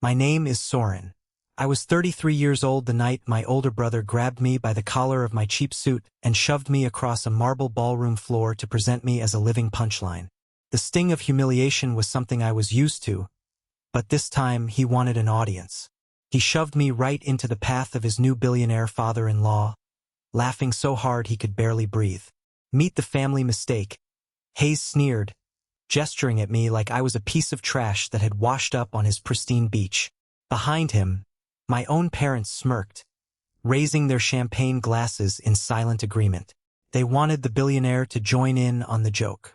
My name is Soren. I was 33 years old the night my older brother grabbed me by the collar of my cheap suit and shoved me across a marble ballroom floor to present me as a living punchline. The sting of humiliation was something I was used to, but this time he wanted an audience. He shoved me right into the path of his new billionaire father-in-law, laughing so hard he could barely breathe. Meet the family mistake. Hayes sneered, gesturing at me like I was a piece of trash that had washed up on his pristine beach. Behind him, my own parents smirked, raising their champagne glasses in silent agreement. They wanted the billionaire to join in on the joke.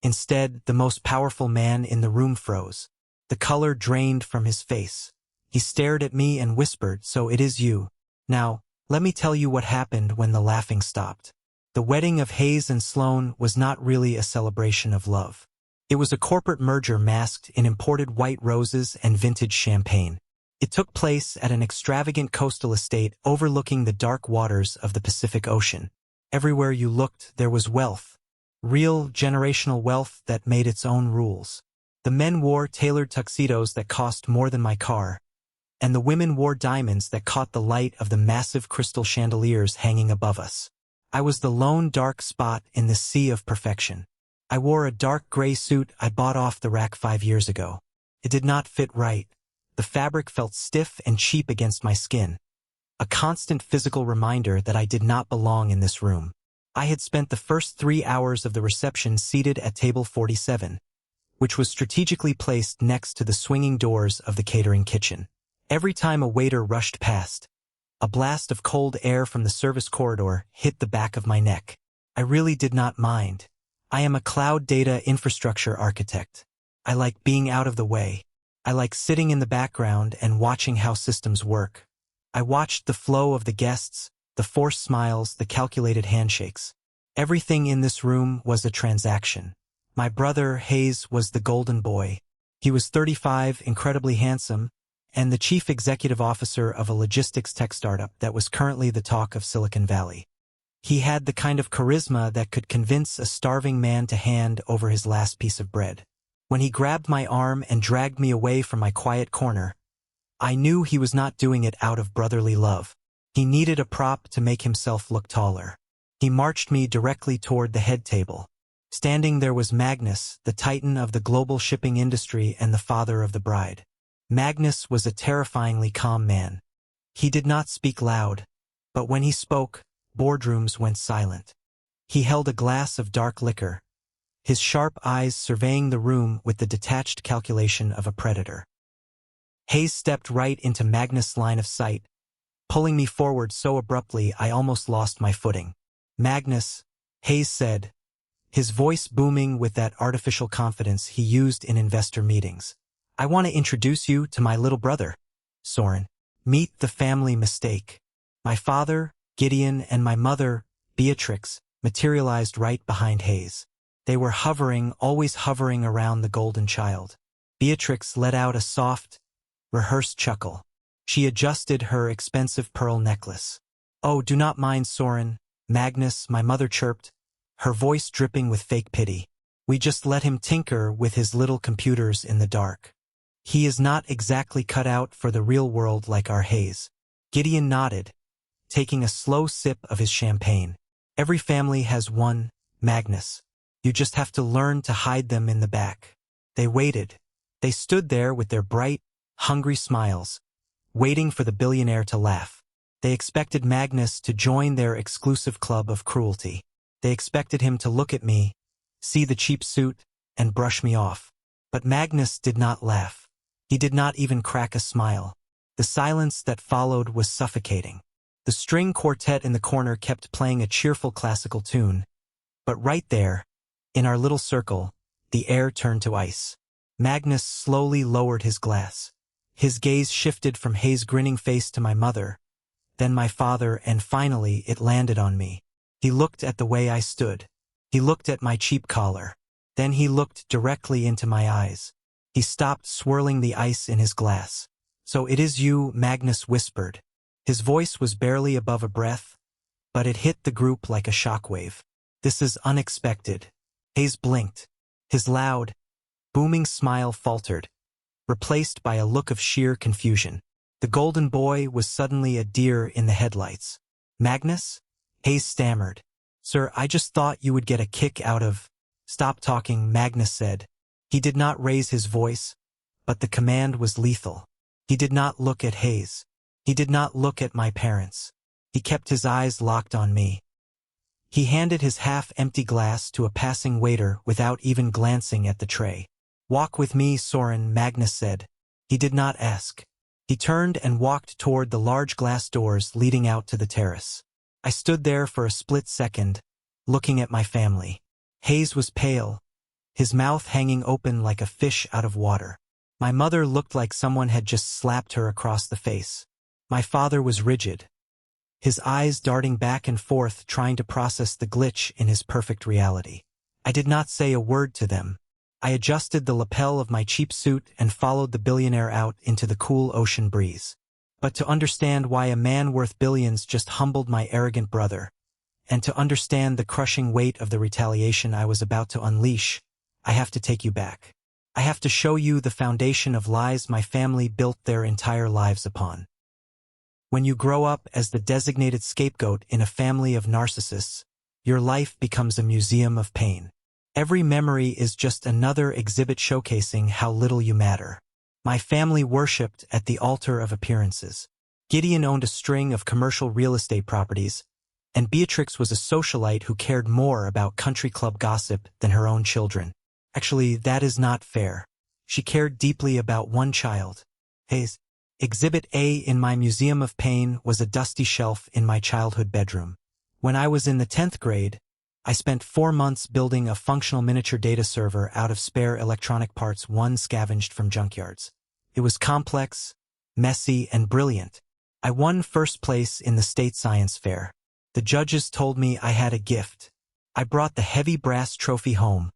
Instead, the most powerful man in the room froze. The color drained from his face. He stared at me and whispered, "So it is you. Now, let me tell you what happened when the laughing stopped." The wedding of Hayes and Sloan was not really a celebration of love. It was a corporate merger masked in imported white roses and vintage champagne. It took place at an extravagant coastal estate overlooking the dark waters of the Pacific Ocean. Everywhere you looked, there was wealth. Real, generational wealth that made its own rules. The men wore tailored tuxedos that cost more than my car, and the women wore diamonds that caught the light of the massive crystal chandeliers hanging above us. I was the lone dark spot in the sea of perfection. I wore a dark gray suit I bought off the rack 5 years ago. It did not fit right. The fabric felt stiff and cheap against my skin. A constant physical reminder that I did not belong in this room. I had spent the first 3 hours of the reception seated at table 47, which was strategically placed next to the swinging doors of the catering kitchen. Every time a waiter rushed past, a blast of cold air from the service corridor hit the back of my neck. I really did not mind. I am a cloud data infrastructure architect. I like being out of the way. I like sitting in the background and watching how systems work. I watched the flow of the guests, the forced smiles, the calculated handshakes. Everything in this room was a transaction. My brother, Hayes, was the golden boy. He was 35, incredibly handsome, and the chief executive officer of a logistics tech startup that was currently the talk of Silicon Valley. He had the kind of charisma that could convince a starving man to hand over his last piece of bread. When he grabbed my arm and dragged me away from my quiet corner, I knew he was not doing it out of brotherly love. He needed a prop to make himself look taller. He marched me directly toward the head table. Standing there was Magnus, the titan of the global shipping industry and the father of the bride. Magnus was a terrifyingly calm man. He did not speak loud, but when he spoke, boardrooms went silent. He held a glass of dark liquor, his sharp eyes surveying the room with the detached calculation of a predator. Hayes stepped right into Magnus' line of sight, pulling me forward so abruptly I almost lost my footing. "Magnus," Hayes said, his voice booming with that artificial confidence he used in investor meetings. "I want to introduce you to my little brother, Soren. Meet the family mistake." My father, Gideon, and my mother, Beatrix, materialized right behind Hayes. They were hovering, always hovering around the golden child. Beatrix let out a soft, rehearsed chuckle. She adjusted her expensive pearl necklace. "Oh, do not mind Soren, Magnus," my mother chirped, her voice dripping with fake pity. "We just let him tinker with his little computers in the dark. He is not exactly cut out for the real world like our Hayes." Gideon nodded, taking a slow sip of his champagne. "Every family has one, Magnus. You just have to learn to hide them in the back." They waited. They stood there with their bright, hungry smiles, waiting for the billionaire to laugh. They expected Magnus to join their exclusive club of cruelty. They expected him to look at me, see the cheap suit, and brush me off. But Magnus did not laugh. He did not even crack a smile. The silence that followed was suffocating. The string quartet in the corner kept playing a cheerful classical tune. But right there, in our little circle, the air turned to ice. Magnus slowly lowered his glass. His gaze shifted from Hayes' grinning face to my mother, then my father, and finally it landed on me. He looked at the way I stood. He looked at my cheap collar. Then he looked directly into my eyes. He stopped swirling the ice in his glass. "So it is you," Magnus whispered. His voice was barely above a breath, but it hit the group like a shockwave. "This is unexpected." Hayes blinked. His loud, booming smile faltered. replaced by a look of sheer confusion. The golden boy was suddenly a deer in the headlights. Magnus? Hayes stammered. Sir, I just thought you would get a kick out of— Stop talking, Magnus said. He did not raise his voice, but the command was lethal. He did not look at Hayes. He did not look at my parents. He kept his eyes locked on me. He handed his half-empty glass to a passing waiter without even glancing at the tray. Walk with me, Soren, Magnus said. He did not ask. He turned and walked toward the large glass doors leading out to the terrace. I stood there for a split second, looking at my family. Hayes was pale, his mouth hanging open like a fish out of water. My mother looked like someone had just slapped her across the face. My father was rigid, his eyes darting back and forth trying to process the glitch in his perfect reality. I did not say a word to them. I adjusted the lapel of my cheap suit and followed the billionaire out into the cool ocean breeze. But to understand why a man worth billions just humbled my arrogant brother, and to understand the crushing weight of the retaliation I was about to unleash, I have to take you back. I have to show you the foundation of lies my family built their entire lives upon. When you grow up as the designated scapegoat in a family of narcissists, your life becomes a museum of pain. Every memory is just another exhibit showcasing how little you matter. My family worshipped at the altar of appearances. Gideon owned a string of commercial real estate properties, and Beatrix was a socialite who cared more about country club gossip than her own children. Actually, that is not fair. She cared deeply about one child, Hayes. Exhibit A in my Museum of Pain was a dusty shelf in my childhood bedroom. When I was in the 10th grade, I spent 4 months building a functional miniature data server out of spare electronic parts one scavenged from junkyards. It was complex, messy, and brilliant. I won first place in the state science fair. The judges told me I had a gift. I brought the heavy brass trophy home,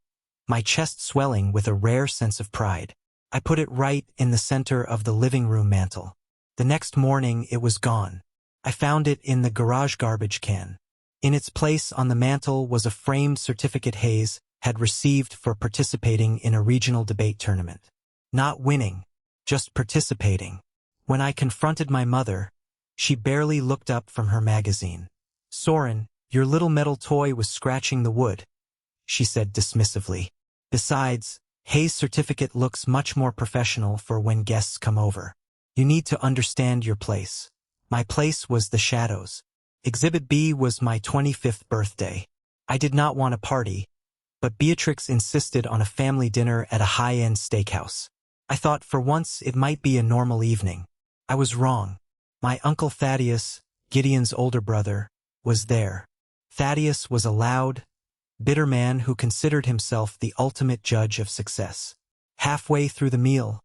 my chest swelling with a rare sense of pride. I put it right in the center of the living room mantel. The next morning it was gone. I found it in the garage garbage can. In its place on the mantel was a framed certificate Hayes had received for participating in a regional debate tournament. Not winning, just participating. When I confronted my mother, she barely looked up from her magazine. Soren, your little metal toy was scratching the wood, she said dismissively. Besides, Hayes' certificate looks much more professional for when guests come over. You need to understand your place. My place was the shadows. Exhibit B was my 25th birthday. I did not want a party, but Beatrix insisted on a family dinner at a high-end steakhouse. I thought for once it might be a normal evening. I was wrong. My Uncle Thaddeus, Gideon's older brother, was there. Thaddeus was a loud, bitter man who considered himself the ultimate judge of success. Halfway through the meal,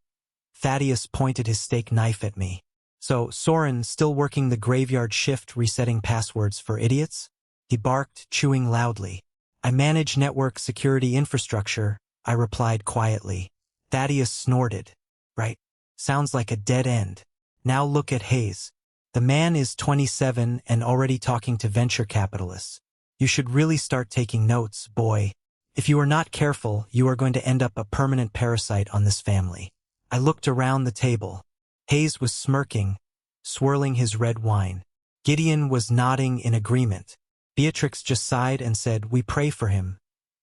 Thaddeus pointed his steak knife at me. So, Soren, still working the graveyard shift resetting passwords for idiots? He barked, chewing loudly. I manage network security infrastructure, I replied quietly. Thaddeus snorted. Right. Sounds like a dead end. Now look at Hayes. The man is 27 and already talking to venture capitalists. You should really start taking notes, boy. If you are not careful, you are going to end up a permanent parasite on this family. I looked around the table. Hayes was smirking, swirling his red wine. Gideon was nodding in agreement. Beatrix just sighed and said, "We pray for him."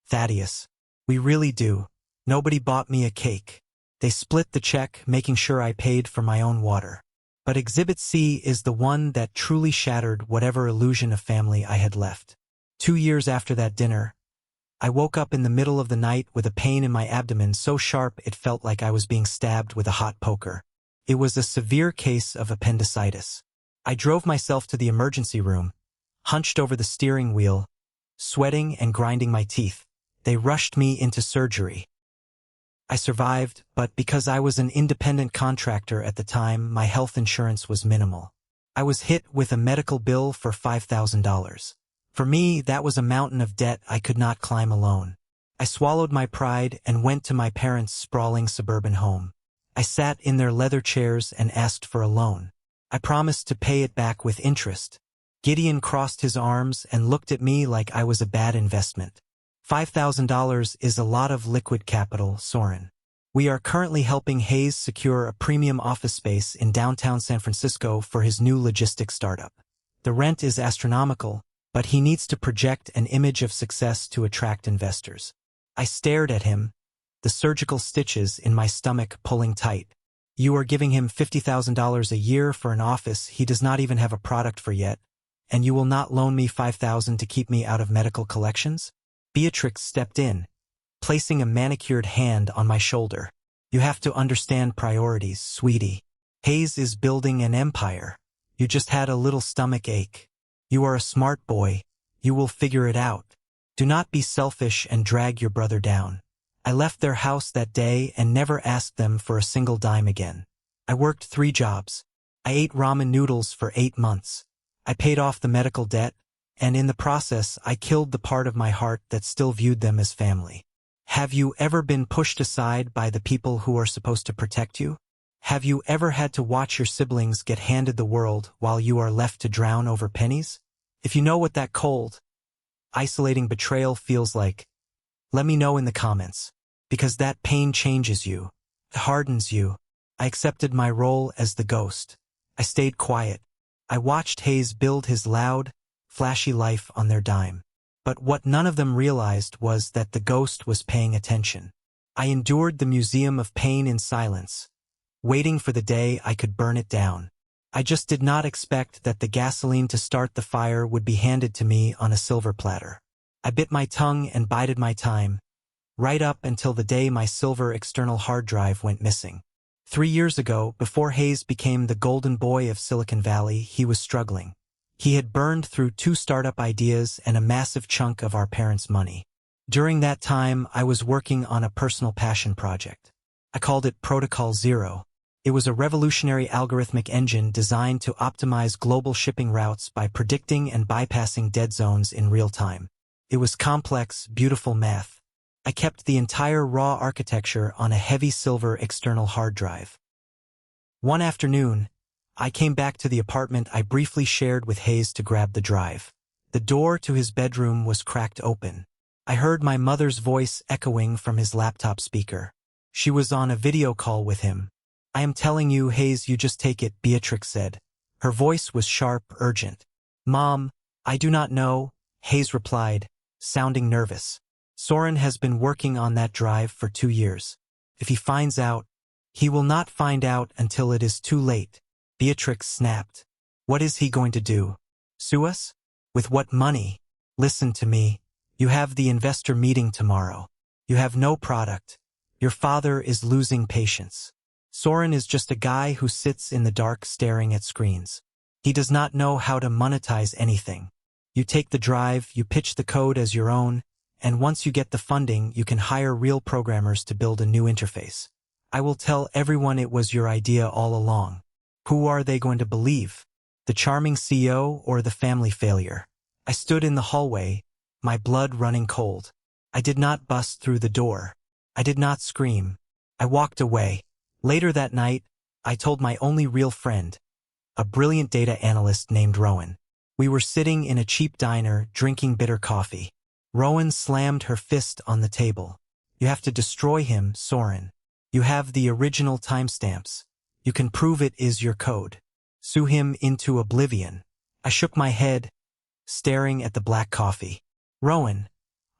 Thaddeus. We really do. Nobody bought me a cake. They split the check, making sure I paid for my own water. But Exhibit C is the one that truly shattered whatever illusion of family I had left. 2 years after that dinner, I woke up in the middle of the night with a pain in my abdomen so sharp it felt like I was being stabbed with a hot poker. It was a severe case of appendicitis. I drove myself to the emergency room, hunched over the steering wheel, sweating and grinding my teeth. They rushed me into surgery. I survived, but because I was an independent contractor at the time, my health insurance was minimal. I was hit with a medical bill for $5,000. For me, that was a mountain of debt I could not climb alone. I swallowed my pride and went to my parents' sprawling suburban home. I sat in their leather chairs and asked for a loan. I promised to pay it back with interest. Gideon crossed his arms and looked at me like I was a bad investment. $5,000 is a lot of liquid capital, Soren. We are currently helping Hayes secure a premium office space in downtown San Francisco for his new logistics startup. The rent is astronomical, but he needs to project an image of success to attract investors. I stared at him, the surgical stitches in my stomach pulling tight. You are giving him $50,000 a year for an office he does not even have a product for yet, and you will not loan me $5,000 to keep me out of medical collections? Beatrix stepped in, placing a manicured hand on my shoulder. You have to understand priorities, sweetie. Hayes is building an empire. You just had a little stomach ache. You are a smart boy. You will figure it out. Do not be selfish and drag your brother down. I left their house that day and never asked them for a single dime again. I worked 3 jobs. I ate ramen noodles for 8 months. I paid off the medical debt, and in the process I killed the part of my heart that still viewed them as family. Have you ever been pushed aside by the people who are supposed to protect you? Have you ever had to watch your siblings get handed the world while you are left to drown over pennies? If you know what that cold, isolating betrayal feels like, let me know in the comments, because that pain changes you. It hardens you. I accepted my role as the ghost. I stayed quiet. I watched Hayes build his loud, flashy life on their dime. But what none of them realized was that the ghost was paying attention. I endured the museum of pain in silence, waiting for the day I could burn it down. I just did not expect that the gasoline to start the fire would be handed to me on a silver platter. I bit my tongue and bided my time, right up until the day my silver external hard drive went missing. 3 years ago, before Hayes became the golden boy of Silicon Valley, he was struggling. He had burned through 2 startup ideas and a massive chunk of our parents' money. During that time, I was working on a personal passion project. I called it Protocol Zero. It was a revolutionary algorithmic engine designed to optimize global shipping routes by predicting and bypassing dead zones in real time. It was complex, beautiful math. I kept the entire raw architecture on a heavy silver external hard drive. One afternoon, I came back to the apartment I briefly shared with Hayes to grab the drive. The door to his bedroom was cracked open. I heard my mother's voice echoing from his laptop speaker. She was on a video call with him. I am telling you, Hayes, you just take it, Beatrix said. Her voice was sharp, urgent. Mom, I do not know, Hayes replied, sounding nervous. Soren has been working on that drive for 2 years. If he finds out, he will not find out until it is too late. Beatrix snapped. What is he going to do? Sue us? With what money? Listen to me. You have the investor meeting tomorrow. You have no product. Your father is losing patience. Soren is just a guy who sits in the dark staring at screens. He does not know how to monetize anything. You take the drive, you pitch the code as your own, and once you get the funding, you can hire real programmers to build a new interface. I will tell everyone it was your idea all along. Who are they going to believe? The charming CEO or the family failure? I stood in the hallway, my blood running cold. I did not bust through the door. I did not scream. I walked away. Later that night, I told my only real friend, a brilliant data analyst named Rowan. We were sitting in a cheap diner drinking bitter coffee. Rowan slammed her fist on the table. You have to destroy him, Soren. You have the original timestamps. You can prove it is your code. Sue him into oblivion. I shook my head, staring at the black coffee. Rowan,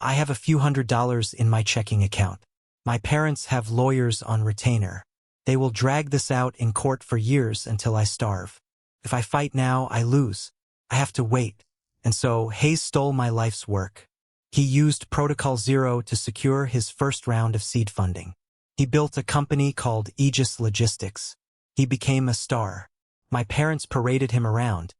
I have a few $100s in my checking account. My parents have lawyers on retainer. They will drag this out in court for years until I starve. If I fight now, I lose. I have to wait. And so Hayes stole my life's work. He used Protocol Zero to secure his first round of seed funding. He built a company called Aegis Logistics. He became a star. My parents paraded him around,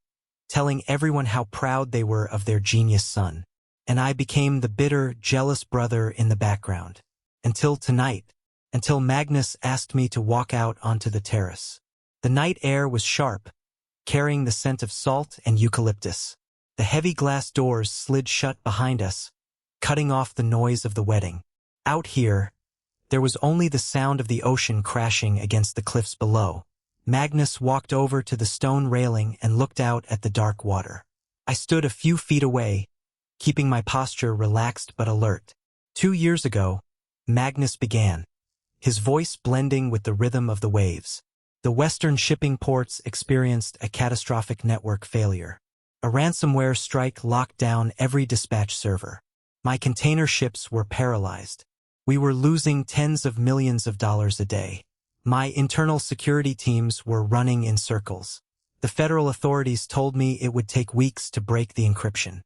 telling everyone how proud they were of their genius son. And I became the bitter, jealous brother in the background. Until tonight, until Magnus asked me to walk out onto the terrace. The night air was sharp, carrying the scent of salt and eucalyptus. The heavy glass doors slid shut behind us, cutting off the noise of the wedding. Out here, there was only the sound of the ocean crashing against the cliffs below. Magnus walked over to the stone railing and looked out at the dark water. I stood a few feet away, keeping my posture relaxed but alert. 2 years ago, Magnus began. his voice blending with the rhythm of the waves. The Western shipping ports experienced a catastrophic network failure. A ransomware strike locked down every dispatch server. My container ships were paralyzed. We were losing tens of millions of dollars a day. My internal security teams were running in circles. The federal authorities told me it would take weeks to break the encryption.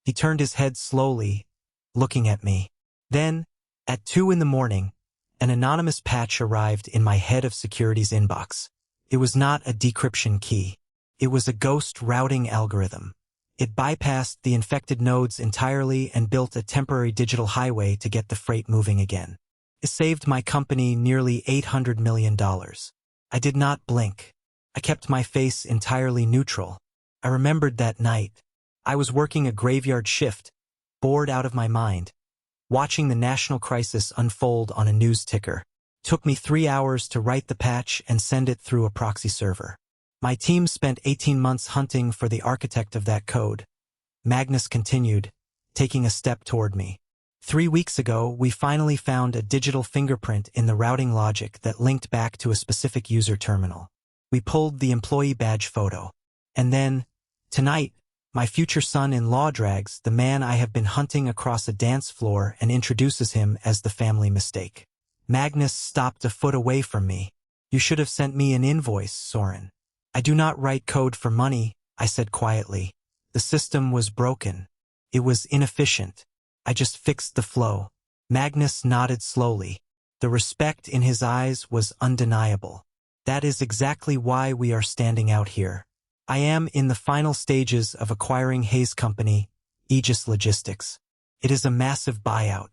He turned his head slowly, looking at me. Then, at 2 a.m, an anonymous patch arrived in my head of security's inbox. It was not a decryption key. It was a ghost routing algorithm. It bypassed the infected nodes entirely and built a temporary digital highway to get the freight moving again. It saved my company nearly $800 million. I did not blink. I kept my face entirely neutral. I remembered that night. I was working a graveyard shift, bored out of my mind, watching the national crisis unfold on a news ticker. It took me 3 hours to write the patch and send it through a proxy server. My team spent 18 months hunting for the architect of that code. Magnus continued, taking a step toward me. 3 weeks ago, we finally found a digital fingerprint in the routing logic that linked back to a specific user terminal. We pulled the employee badge photo. And then, tonight, my future son-in-law drags the man I have been hunting across a dance floor and introduces him as the family mistake. Magnus stopped a foot away from me. You should have sent me an invoice, Soren. I do not write code for money, I said quietly. The system was broken. It was inefficient. I just fixed the flow. Magnus nodded slowly. The respect in his eyes was undeniable. That is exactly why we are standing out here. I am in the final stages of acquiring Hayes' company, Aegis Logistics. It is a massive buyout.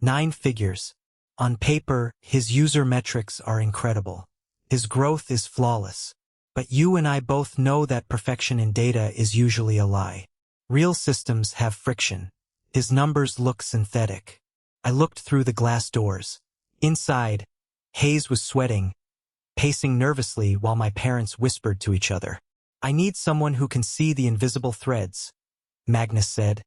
9 figures. On paper, his user metrics are incredible. His growth is flawless. But you and I both know that perfection in data is usually a lie. Real systems have friction. His numbers look synthetic. I looked through the glass doors. Inside, Hayes was sweating, pacing nervously while my parents whispered to each other. I need someone who can see the invisible threads, Magnus said,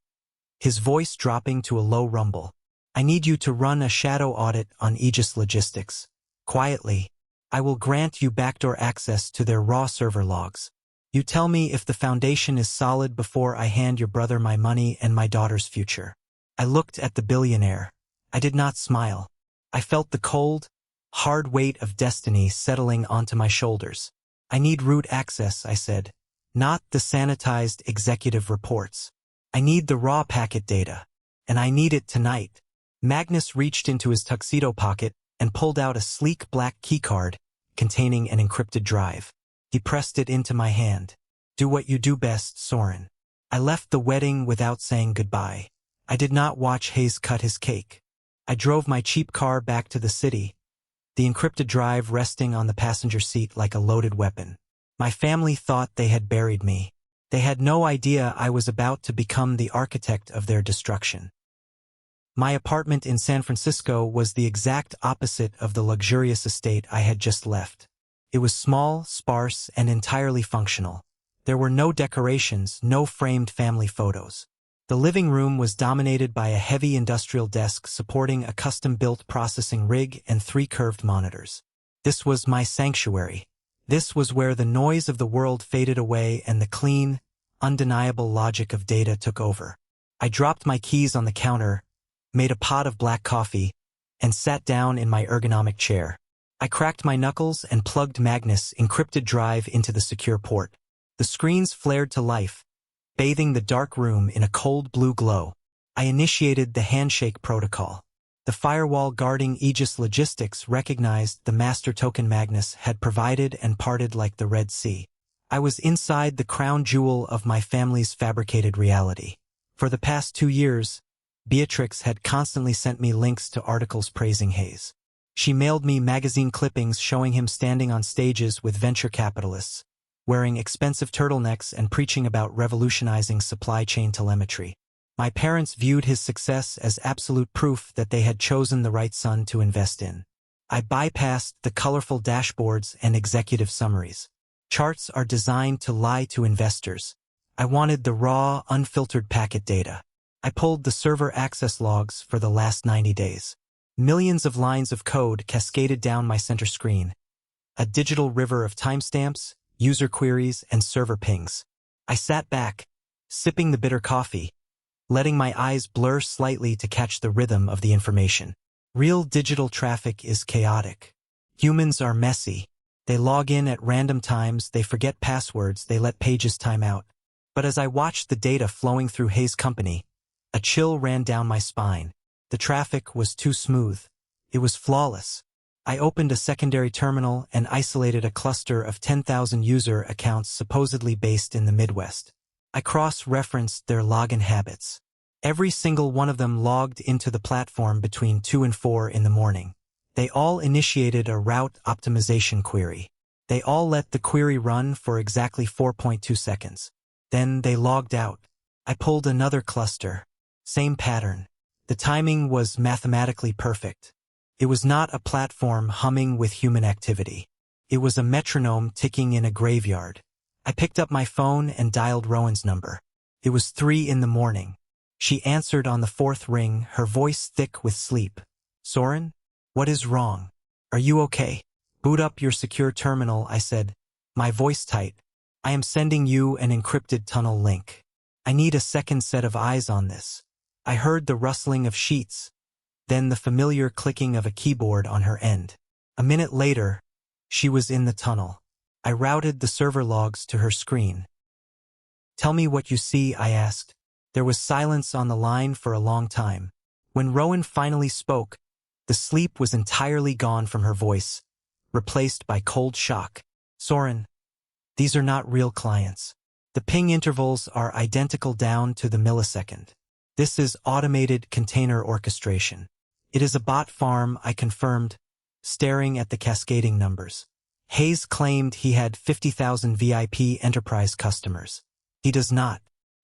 his voice dropping to a low rumble. I need you to run a shadow audit on Aegis Logistics. Quietly, I will grant you backdoor access to their raw server logs. You tell me if the foundation is solid before I hand your brother my money and my daughter's future. I looked at the billionaire. I did not smile. I felt the cold, hard weight of destiny settling onto my shoulders. I need root access, I said. Not the sanitized executive reports. I need the raw packet data. And I need it tonight. Magnus reached into his tuxedo pocket and pulled out a sleek black keycard containing an encrypted drive. He pressed it into my hand. Do what you do best, Soren. I left the wedding without saying goodbye. I did not watch Hayes cut his cake. I drove my cheap car back to the city, the encrypted drive resting on the passenger seat like a loaded weapon. My family thought they had buried me. They had no idea I was about to become the architect of their destruction. My apartment in San Francisco was the exact opposite of the luxurious estate I had just left. It was small, sparse, and entirely functional. There were no decorations, no framed family photos. The living room was dominated by a heavy industrial desk supporting a custom-built processing rig and 3 curved monitors. This was my sanctuary. This was where the noise of the world faded away and the clean, undeniable logic of data took over. I dropped my keys on the counter, made a pot of black coffee, and sat down in my ergonomic chair. I cracked my knuckles and plugged Magnus' encrypted drive into the secure port. The screens flared to life, bathing the dark room in a cold blue glow. I initiated the handshake protocol. The firewall guarding Aegis Logistics recognized the master token Magnus had provided and parted like the Red Sea. I was inside the crown jewel of my family's fabricated reality. For the past 2 years, Beatrix had constantly sent me links to articles praising Hayes. She mailed me magazine clippings showing him standing on stages with venture capitalists, wearing expensive turtlenecks and preaching about revolutionizing supply chain telemetry. My parents viewed his success as absolute proof that they had chosen the right son to invest in. I bypassed the colorful dashboards and executive summaries. Charts are designed to lie to investors. I wanted the raw, unfiltered packet data. I pulled the server access logs for the last 90 days. Millions of lines of code cascaded down my center screen. A digital river of timestamps, user queries, and server pings. I sat back, sipping the bitter coffee, letting my eyes blur slightly to catch the rhythm of the information. Real digital traffic is chaotic. Humans are messy. They log in at random times, they forget passwords, they let pages time out. But as I watched the data flowing through Hayes' company, a chill ran down my spine. The traffic was too smooth. It was flawless. I opened a secondary terminal and isolated a cluster of 10,000 user accounts supposedly based in the Midwest. I cross-referenced their login habits. Every single one of them logged into the platform between 2 and 4 in the morning. They all initiated a route optimization query. They all let the query run for exactly 4.2 seconds. Then they logged out. I pulled another cluster. Same pattern. The timing was mathematically perfect. It was not a platform humming with human activity. It was a metronome ticking in a graveyard. I picked up my phone and dialed Rowan's number. It was 3 in the morning. She answered on the 4th ring, her voice thick with sleep. "Soren? What is wrong? Are you okay?" "Boot up your secure terminal," I said, my voice tight. "I am sending you an encrypted tunnel link. I need a second set of eyes on this." I heard the rustling of sheets, then the familiar clicking of a keyboard on her end. A minute later, she was in the tunnel. I routed the server logs to her screen. "Tell me what you see," I asked. There was silence on the line for a long time. When Rowan finally spoke, the sleep was entirely gone from her voice, replaced by cold shock. "Soren, these are not real clients. The ping intervals are identical down to the millisecond. This is automated container orchestration. It is a bot farm," I confirmed, staring at the cascading numbers. Hayes claimed he had 50,000 VIP enterprise customers. He does not.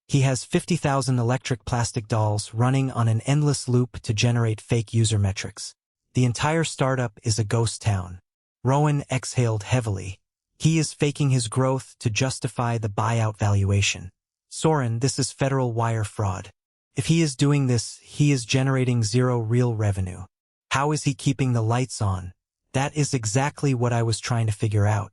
He has 50,000 electric plastic dolls running on an endless loop to generate fake user metrics. The entire startup is a ghost town. Rowan exhaled heavily. He is faking his growth to justify the buyout valuation. "Soren, this is federal wire fraud. If he is doing this, he is generating zero real revenue. How is he keeping the lights on?" That is exactly what I was trying to figure out.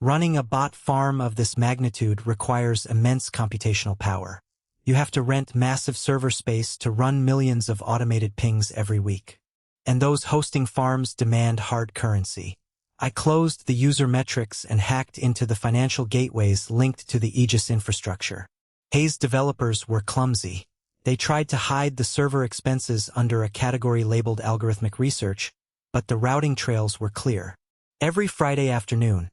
Running a bot farm of this magnitude requires immense computational power. You have to rent massive server space to run millions of automated pings every week. And those hosting farms demand hard currency. I closed the user metrics and hacked into the financial gateways linked to the Aegis infrastructure. Hayes developers were clumsy. They tried to hide the server expenses under a category labeled algorithmic research, but the routing trails were clear. Every Friday afternoon,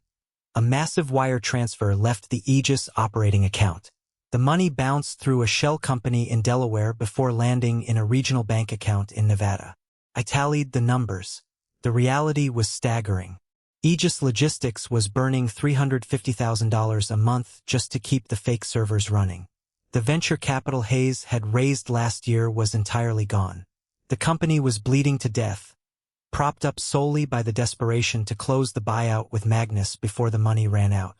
a massive wire transfer left the Aegis operating account. The money bounced through a shell company in Delaware before landing in a regional bank account in Nevada. I tallied the numbers. The reality was staggering. Aegis Logistics was burning $350,000 a month just to keep the fake servers running. The venture capital Hayes had raised last year was entirely gone. The company was bleeding to death, propped up solely by the desperation to close the buyout with Magnus before the money ran out.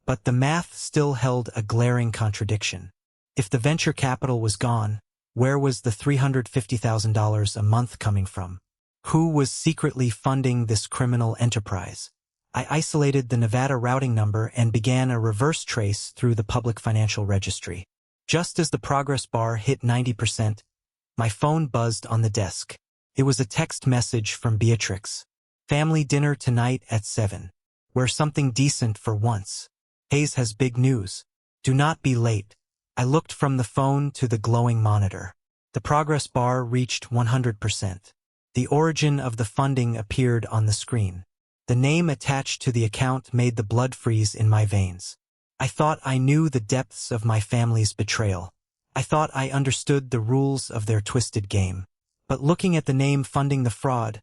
But the math still held a glaring contradiction. If the venture capital was gone, where was the $350,000 a month coming from? Who was secretly funding this criminal enterprise? I isolated the Nevada routing number and began a reverse trace through the public financial registry. Just as the progress bar hit 90%, my phone buzzed on the desk. It was a text message from Beatrix. "Family dinner tonight at 7. Wear something decent for once. Hayes has big news. Do not be late." I looked from the phone to the glowing monitor. The progress bar reached 100%. The origin of the funding appeared on the screen. The name attached to the account made the blood freeze in my veins. I thought I knew the depths of my family's betrayal. I thought I understood the rules of their twisted game. But looking at the name funding the fraud,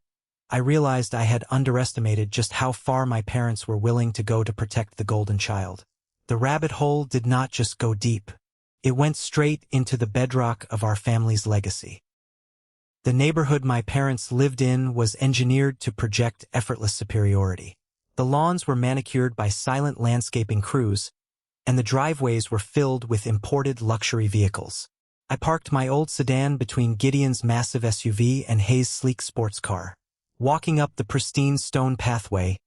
I realized I had underestimated just how far my parents were willing to go to protect the golden child. The rabbit hole did not just go deep. It went straight into the bedrock of our family's legacy. The neighborhood my parents lived in was engineered to project effortless superiority. The lawns were manicured by silent landscaping crews, and the driveways were filled with imported luxury vehicles. I parked my old sedan between Gideon's massive SUV and Hayes' sleek sports car. Walking up the pristine stone pathway,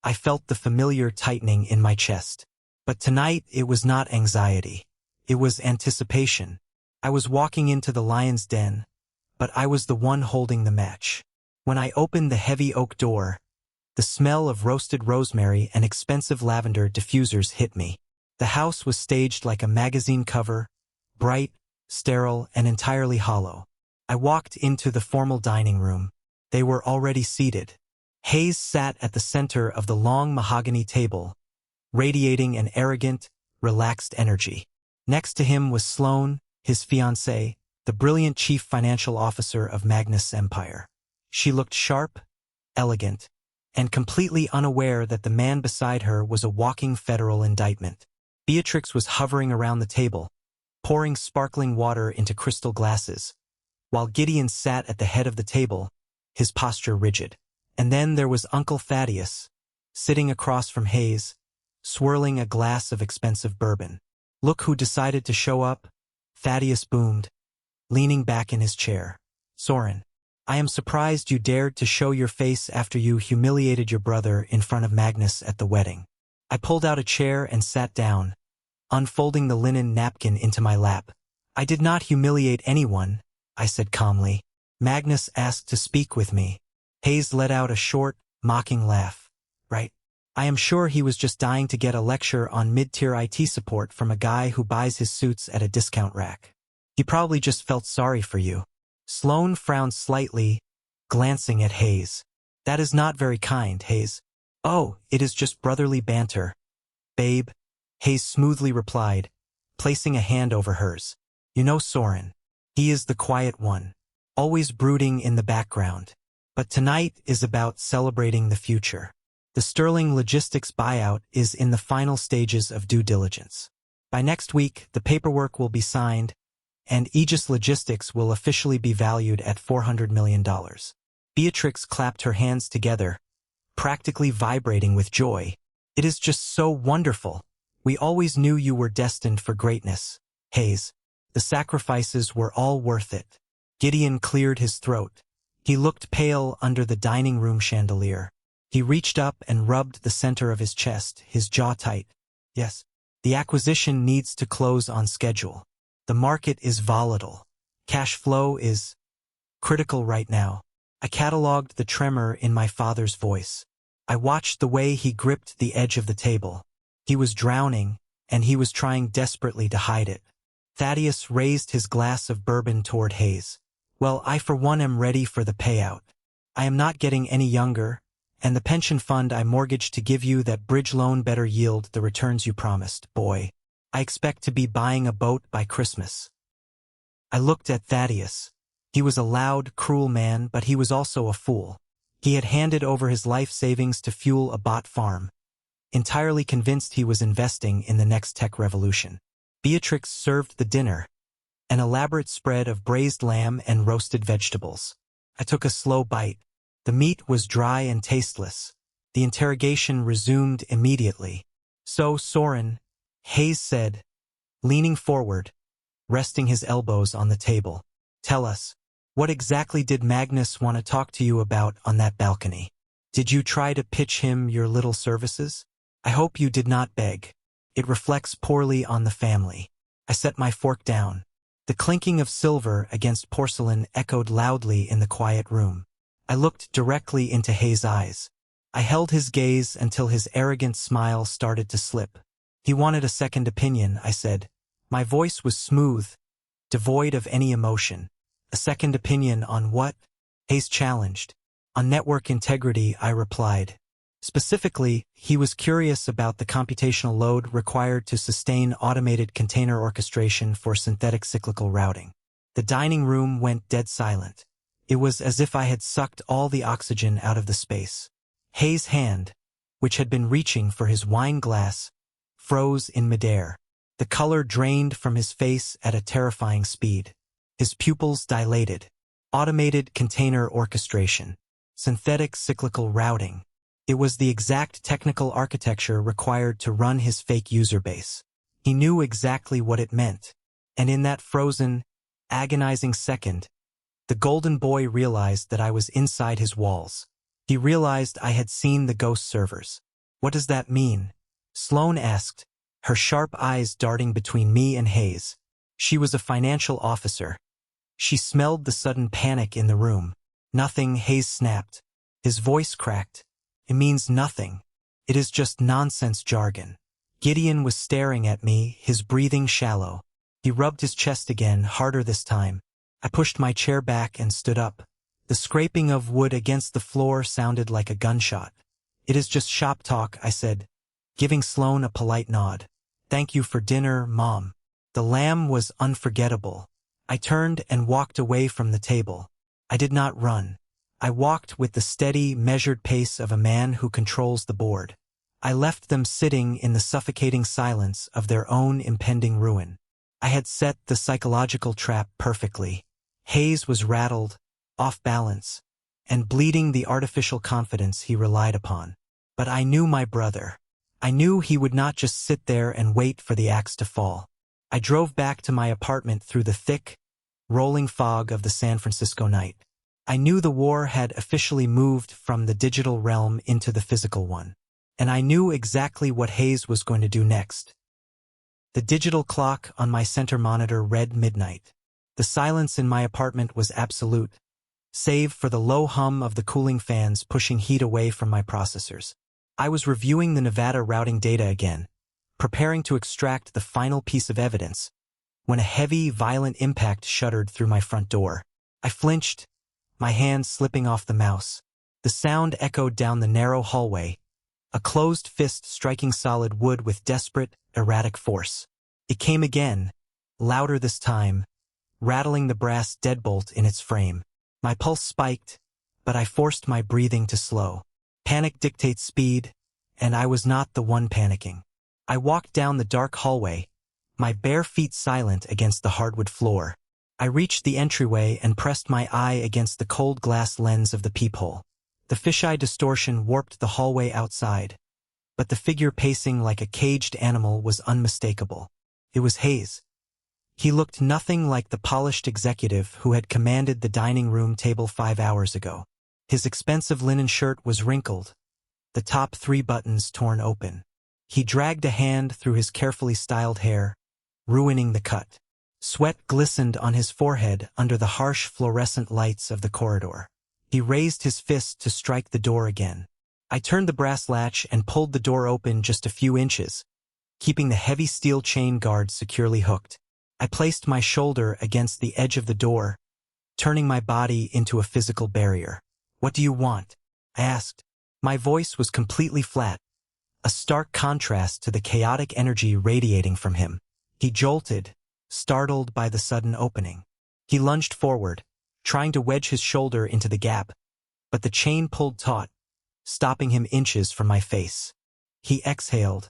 I felt the familiar tightening in my chest. But tonight it was not anxiety. It was anticipation. I was walking into the lion's den, but I was the one holding the match. When I opened the heavy oak door, the smell of roasted rosemary and expensive lavender diffusers hit me. The house was staged like a magazine cover, bright, sterile, and entirely hollow. I walked into the formal dining room. They were already seated. Hayes sat at the center of the long mahogany table, radiating an arrogant, relaxed energy. Next to him was Sloane, his fiancée, the brilliant chief financial officer of Magnus' empire. She looked sharp, elegant, and completely unaware that the man beside her was a walking federal indictment. Beatrix was hovering around the table, pouring sparkling water into crystal glasses, while Gideon sat at the head of the table, his posture rigid. And then there was Uncle Thaddeus, sitting across from Hayes, swirling a glass of expensive bourbon. "Look who decided to show up," Thaddeus boomed, leaning back in his chair. "Soren, I am surprised you dared to show your face after you humiliated your brother in front of Magnus at the wedding." I pulled out a chair and sat down, unfolding the linen napkin into my lap. "I did not humiliate anyone," I said calmly. "Magnus asked to speak with me." Hayes let out a short, mocking laugh. "Right. I am sure he was just dying to get a lecture on mid-tier IT support from a guy who buys his suits at a discount rack. He probably just felt sorry for you." Sloane frowned slightly, glancing at Hayes. "That is not very kind, Hayes." "Oh, it is just brotherly banter, babe," Hayes smoothly replied, placing a hand over hers. "You know Soren. He is the quiet one, always brooding in the background. But tonight is about celebrating the future. The Sterling Logistics buyout is in the final stages of due diligence. By next week, the paperwork will be signed, and Aegis Logistics will officially be valued at $400 million. Beatrix clapped her hands together, practically vibrating with joy. "It is just so wonderful. We always knew you were destined for greatness, Hayes. The sacrifices were all worth it." Gideon cleared his throat. He looked pale under the dining room chandelier. He reached up and rubbed the center of his chest, his jaw tight. "Yes, the acquisition needs to close on schedule. The market is volatile. Cash flow is critical right now." I cataloged the tremor in my father's voice. I watched the way he gripped the edge of the table. He was drowning, and he was trying desperately to hide it. Thaddeus raised his glass of bourbon toward Hayes. "Well, I for one am ready for the payout. I am not getting any younger, and the pension fund I mortgaged to give you that bridge loan better yield the returns you promised, boy. I expect to be buying a boat by Christmas." I looked at Thaddeus. He was a loud, cruel man, but he was also a fool. He had handed over his life savings to fuel a bot farm, entirely convinced he was investing in the next tech revolution. Beatrix served the dinner, an elaborate spread of braised lamb and roasted vegetables. I took a slow bite. The meat was dry and tasteless. The interrogation resumed immediately. "So, Soren," Hayes said, leaning forward, resting his elbows on the table, "tell us, what exactly did Magnus want to talk to you about on that balcony? Did you try to pitch him your little services? I hope you did not beg. It reflects poorly on the family." I set my fork down. The clinking of silver against porcelain echoed loudly in the quiet room. I looked directly into Hayes' eyes. I held his gaze until his arrogant smile started to slip. "He wanted a second opinion," I said. My voice was smooth, devoid of any emotion. "A second opinion on what?" Hayes challenged. "On network integrity," I replied. Specifically, he was curious about the computational load required to sustain automated container orchestration for synthetic cyclical routing. The dining room went dead silent. It was as if I had sucked all the oxygen out of the space. Hayes' hand, which had been reaching for his wine glass, froze in midair. The color drained from his face at a terrifying speed. His pupils dilated. Automated container orchestration. Synthetic cyclical routing. It was the exact technical architecture required to run his fake user base. He knew exactly what it meant. And in that frozen, agonizing second, the golden boy realized that I was inside his walls. He realized I had seen the ghost servers. What does that mean? Sloane asked, her sharp eyes darting between me and Hayes. She was a financial officer. She smelled the sudden panic in the room. Nothing, Hayes snapped. His voice cracked. It means nothing. It is just nonsense jargon. Gideon was staring at me, his breathing shallow. He rubbed his chest again, harder this time. I pushed my chair back and stood up. The scraping of wood against the floor sounded like a gunshot. It is just shop talk, I said, giving Sloane a polite nod. Thank you for dinner, Mom. The lamb was unforgettable. I turned and walked away from the table. I did not run. I walked with the steady, measured pace of a man who controls the board. I left them sitting in the suffocating silence of their own impending ruin. I had set the psychological trap perfectly. Hayes was rattled, off balance, and bleeding the artificial confidence he relied upon. But I knew my brother. I knew he would not just sit there and wait for the axe to fall. I drove back to my apartment through the thick, rolling fog of the San Francisco night. I knew the war had officially moved from the digital realm into the physical one. And I knew exactly what Hayes was going to do next. The digital clock on my center monitor read midnight. The silence in my apartment was absolute, save for the low hum of the cooling fans pushing heat away from my processors. I was reviewing the Nevada routing data again, preparing to extract the final piece of evidence, when a heavy, violent impact shuddered through my front door. I flinched, my hand slipping off the mouse. The sound echoed down the narrow hallway, a closed fist striking solid wood with desperate, erratic force. It came again, louder this time, rattling the brass deadbolt in its frame. My pulse spiked, but I forced my breathing to slow. Panic dictates speed, and I was not the one panicking. I walked down the dark hallway, my bare feet silent against the hardwood floor. I reached the entryway and pressed my eye against the cold glass lens of the peephole. The fisheye distortion warped the hallway outside, but the figure pacing like a caged animal was unmistakable. It was Hayes. He looked nothing like the polished executive who had commanded the dining room table 5 hours ago. His expensive linen shirt was wrinkled, the top 3 buttons torn open. He dragged a hand through his carefully styled hair, ruining the cut. Sweat glistened on his forehead under the harsh fluorescent lights of the corridor. He raised his fist to strike the door again. I turned the brass latch and pulled the door open just a few inches, keeping the heavy steel chain guard securely hooked. I placed my shoulder against the edge of the door, turning my body into a physical barrier. What do you want? I asked. My voice was completely flat, a stark contrast to the chaotic energy radiating from him. He jolted, startled by the sudden opening. He lunged forward, trying to wedge his shoulder into the gap, but the chain pulled taut, stopping him inches from my face. He exhaled,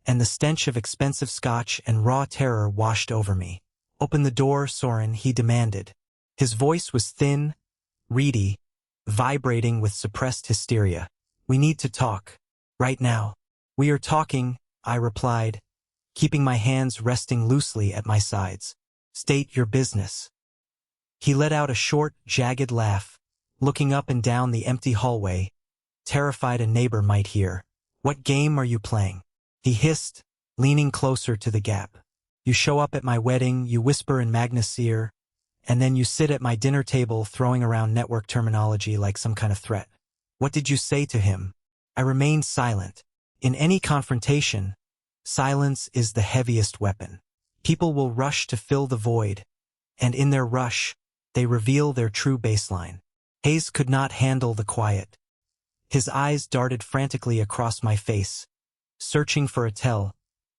and the stench of expensive scotch and raw terror washed over me. Open the door, Soren, he demanded. His voice was thin, reedy, vibrating with suppressed hysteria. We need to talk. Right now. We are talking, I replied, keeping my hands resting loosely at my sides. State your business. He let out a short, jagged laugh, looking up and down the empty hallway, terrified a neighbor might hear. What game are you playing? He hissed, leaning closer to the gap. You show up at my wedding, you whisper in Magnus' ear, and then you sit at my dinner table throwing around network terminology like some kind of threat. What did you say to him? I remained silent. In any confrontation, silence is the heaviest weapon. People will rush to fill the void, and in their rush, they reveal their true baseline. Hayes could not handle the quiet. His eyes darted frantically across my face, searching for a tell,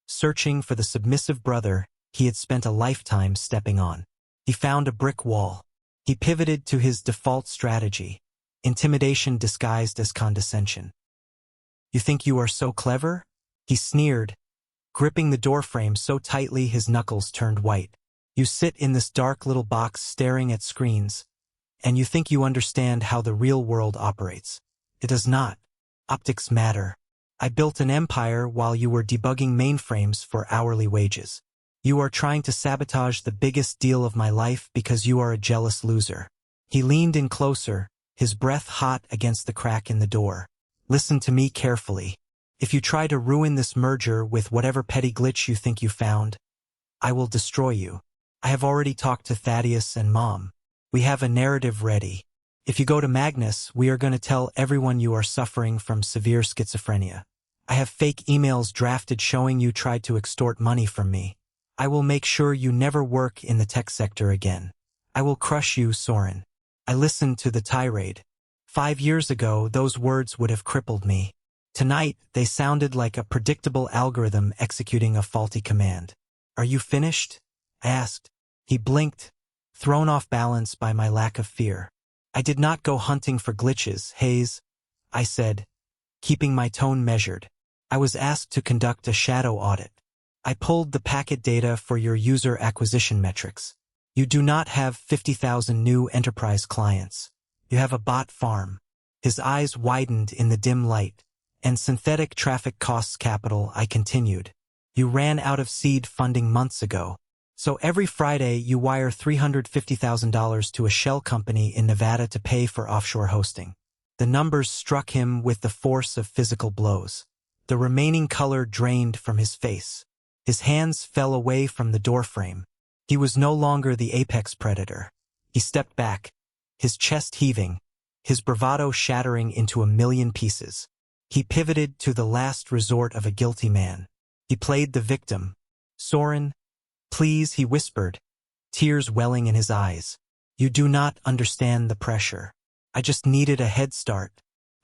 searching for the submissive brother he had spent a lifetime stepping on. He found a brick wall. He pivoted to his default strategy, intimidation disguised as condescension. You think you are so clever? He sneered, gripping the doorframe so tightly his knuckles turned white. You sit in this dark little box staring at screens, and you think you understand how the real world operates. It does not. Optics matter. I built an empire while you were debugging mainframes for hourly wages. You are trying to sabotage the biggest deal of my life because you are a jealous loser. He leaned in closer, his breath hot against the crack in the door. Listen to me carefully. If you try to ruin this merger with whatever petty glitch you think you found, I will destroy you. I have already talked to Thaddeus and Mom. We have a narrative ready. If you go to Magnus, we are going to tell everyone you are suffering from severe schizophrenia. I have fake emails drafted showing you tried to extort money from me. I will make sure you never work in the tech sector again. I will crush you, Soren. I listened to the tirade. 5 years ago, those words would have crippled me. Tonight, they sounded like a predictable algorithm executing a faulty command. Are you finished? I asked. He blinked, thrown off balance by my lack of fear. I did not go hunting for glitches, Hayes, I said, keeping my tone measured. I was asked to conduct a shadow audit. I pulled the packet data for your user acquisition metrics. You do not have 50,000 new enterprise clients. You have a bot farm. His eyes widened in the dim light. And synthetic traffic costs capital, I continued. You ran out of seed funding months ago. So every Friday you wire $350,000 to a shell company in Nevada to pay for offshore hosting. The numbers struck him with the force of physical blows. The remaining color drained from his face. His hands fell away from the doorframe. He was no longer the apex predator. He stepped back, his chest heaving, his bravado shattering into a million pieces. He pivoted to the last resort of a guilty man. He played the victim. Soren, please, he whispered, tears welling in his eyes. You do not understand the pressure. I just needed a head start,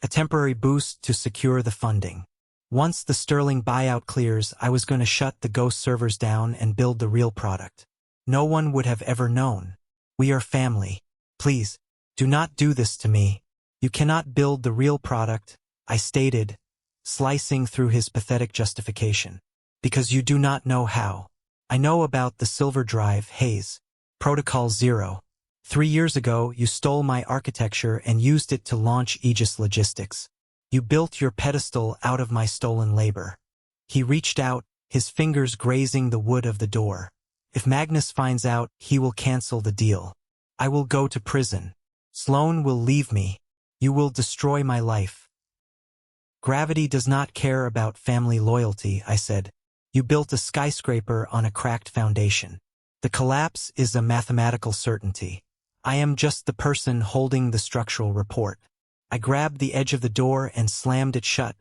a temporary boost to secure the funding. Once the Sterling buyout clears, I was going to shut the ghost servers down and build the real product. No one would have ever known. We are family. Please, do not do this to me. You cannot build the real product, I stated, slicing through his pathetic justification. Because you do not know how. I know about the Silver Drive, Hayes. Protocol 0. 3 years ago, you stole my architecture and used it to launch Aegis Logistics. You built your pedestal out of my stolen labor. He reached out, his fingers grazing the wood of the door. If Magnus finds out, he will cancel the deal. I will go to prison. Sloan will leave me. You will destroy my life. Gravity does not care about family loyalty, I said. You built a skyscraper on a cracked foundation. The collapse is a mathematical certainty. I am just the person holding the structural report. I grabbed the edge of the door and slammed it shut,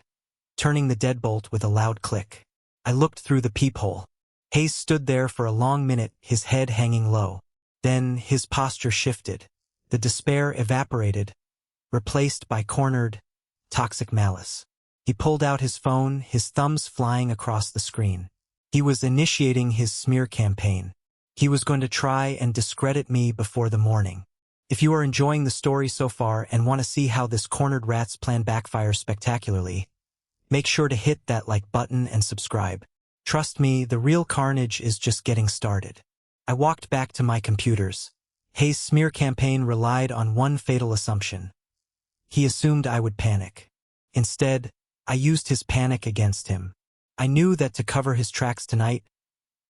turning the deadbolt with a loud click. I looked through the peephole. Hayes stood there for a long minute, his head hanging low. Then his posture shifted. The despair evaporated, replaced by cornered, toxic malice. He pulled out his phone, his thumbs flying across the screen. He was initiating his smear campaign. He was going to try and discredit me before the morning. If you are enjoying the story so far and want to see how this cornered rat's plan backfires spectacularly, make sure to hit that like button and subscribe. Trust me, the real carnage is just getting started. I walked back to my computers. Hayes' smear campaign relied on one fatal assumption. He assumed I would panic. Instead, I used his panic against him. I knew that to cover his tracks tonight,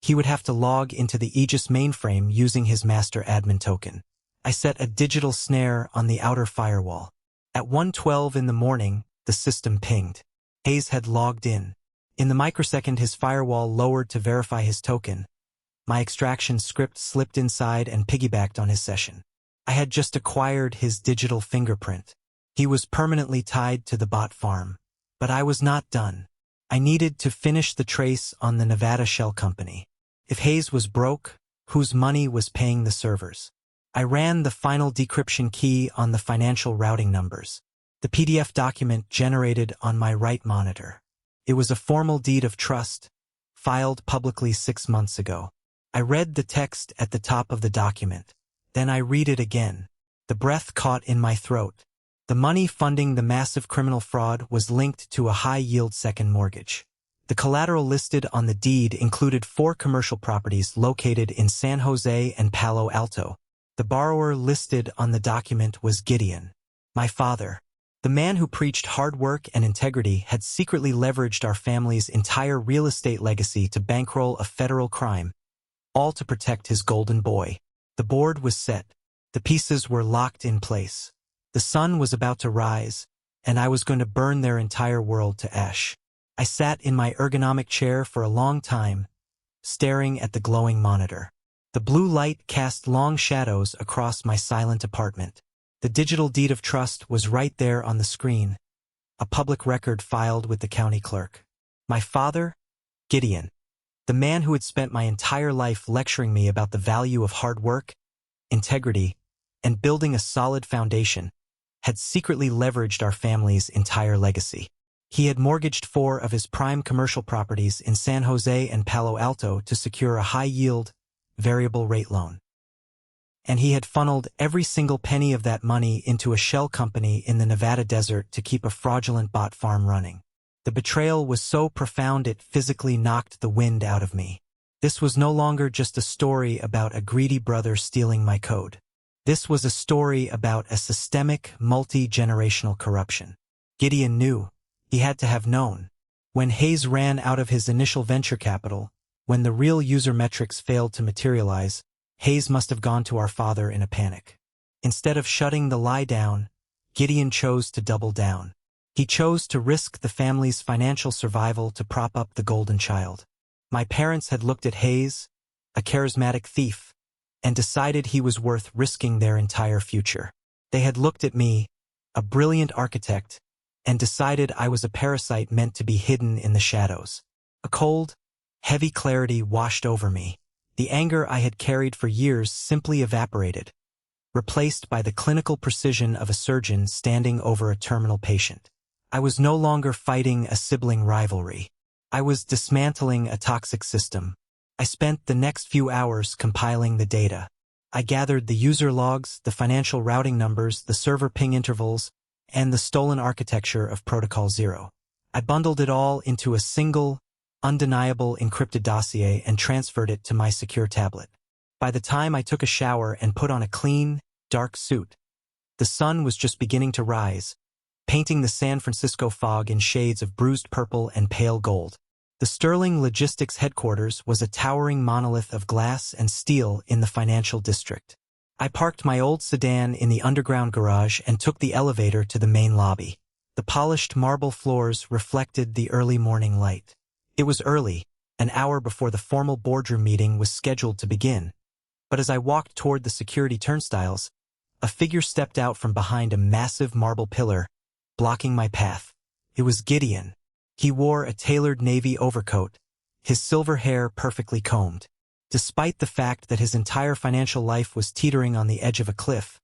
he would have to log into the Aegis mainframe using his master admin token. I set a digital snare on the outer firewall. At 1:12 in the morning, the system pinged. Hayes had logged in. In the microsecond his firewall lowered to verify his token, my extraction script slipped inside and piggybacked on his session. I had just acquired his digital fingerprint. He was permanently tied to the bot farm. But I was not done. I needed to finish the trace on the Nevada shell company. If Hayes was broke, whose money was paying the servers? I ran the final decryption key on the financial routing numbers. The PDF document generated on my right monitor. It was a formal deed of trust, filed publicly 6 months ago. I read the text at the top of the document. Then I read it again. The breath caught in my throat. The money funding the massive criminal fraud was linked to a high-yield second mortgage. The collateral listed on the deed included 4 commercial properties located in San Jose and Palo Alto. The borrower listed on the document was Gideon, my father. The man who preached hard work and integrity had secretly leveraged our family's entire real estate legacy to bankroll a federal crime, all to protect his golden boy. The board was set. The pieces were locked in place. The sun was about to rise, and I was going to burn their entire world to ash. I sat in my ergonomic chair for a long time, staring at the glowing monitor. The blue light cast long shadows across my silent apartment. The digital deed of trust was right there on the screen, a public record filed with the county clerk. My father, Gideon, the man who had spent my entire life lecturing me about the value of hard work, integrity, and building a solid foundation, had secretly leveraged our family's entire legacy. He had mortgaged 4 of his prime commercial properties in San Jose and Palo Alto to secure a high-yield, variable-rate loan. And he had funneled every single penny of that money into a shell company in the Nevada desert to keep a fraudulent bot farm running. The betrayal was so profound it physically knocked the wind out of me. This was no longer just a story about a greedy brother stealing my code. This was a story about a systemic, multi-generational corruption. Gideon knew. He had to have known. When Hayes ran out of his initial venture capital, when the real user metrics failed to materialize, Hayes must have gone to our father in a panic. Instead of shutting the lie down, Gideon chose to double down. He chose to risk the family's financial survival to prop up the golden child. My parents had looked at Hayes, a charismatic thief, and decided he was worth risking their entire future. They had looked at me, a brilliant architect, and decided I was a parasite meant to be hidden in the shadows. A cold, heavy clarity washed over me. The anger I had carried for years simply evaporated, replaced by the clinical precision of a surgeon standing over a terminal patient. I was no longer fighting a sibling rivalry. I was dismantling a toxic system. I spent the next few hours compiling the data. I gathered the user logs, the financial routing numbers, the server ping intervals, and the stolen architecture of Protocol Zero. I bundled it all into a single, undeniable encrypted dossier and transferred it to my secure tablet. By the time I took a shower and put on a clean, dark suit, the sun was just beginning to rise, painting the San Francisco fog in shades of bruised purple and pale gold. The Sterling Logistics headquarters was a towering monolith of glass and steel in the financial district. I parked my old sedan in the underground garage and took the elevator to the main lobby. The polished marble floors reflected the early morning light. It was early, an hour before the formal boardroom meeting was scheduled to begin. But as I walked toward the security turnstiles, a figure stepped out from behind a massive marble pillar, blocking my path. It was Gideon. He wore a tailored navy overcoat, his silver hair perfectly combed. Despite the fact that his entire financial life was teetering on the edge of a cliff,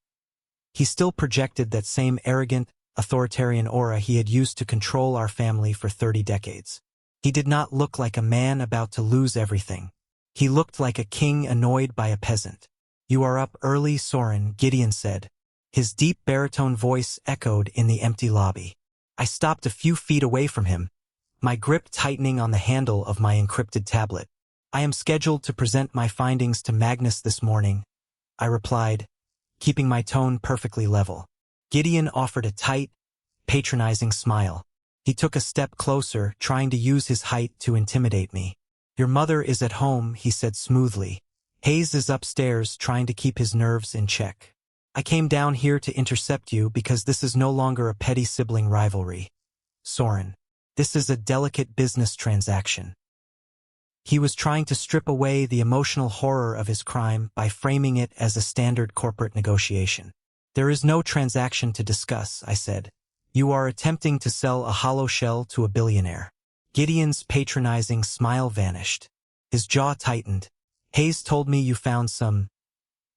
he still projected that same arrogant, authoritarian aura he had used to control our family for 30 decades. He did not look like a man about to lose everything. He looked like a king annoyed by a peasant. "You are up early, Soren," Gideon said. His deep baritone voice echoed in the empty lobby. I stopped a few feet away from him, my grip tightening on the handle of my encrypted tablet. "I am scheduled to present my findings to Magnus this morning," I replied, keeping my tone perfectly level. Gideon offered a tight, patronizing smile. He took a step closer, trying to use his height to intimidate me. "Your mother is at home," he said smoothly. "Hayes is upstairs trying to keep his nerves in check. I came down here to intercept you because this is no longer a petty sibling rivalry, Soren. This is a delicate business transaction." He was trying to strip away the emotional horror of his crime by framing it as a standard corporate negotiation. "There is no transaction to discuss," I said. "You are attempting to sell a hollow shell to a billionaire." Gideon's patronizing smile vanished. His jaw tightened. "Hayes told me you found some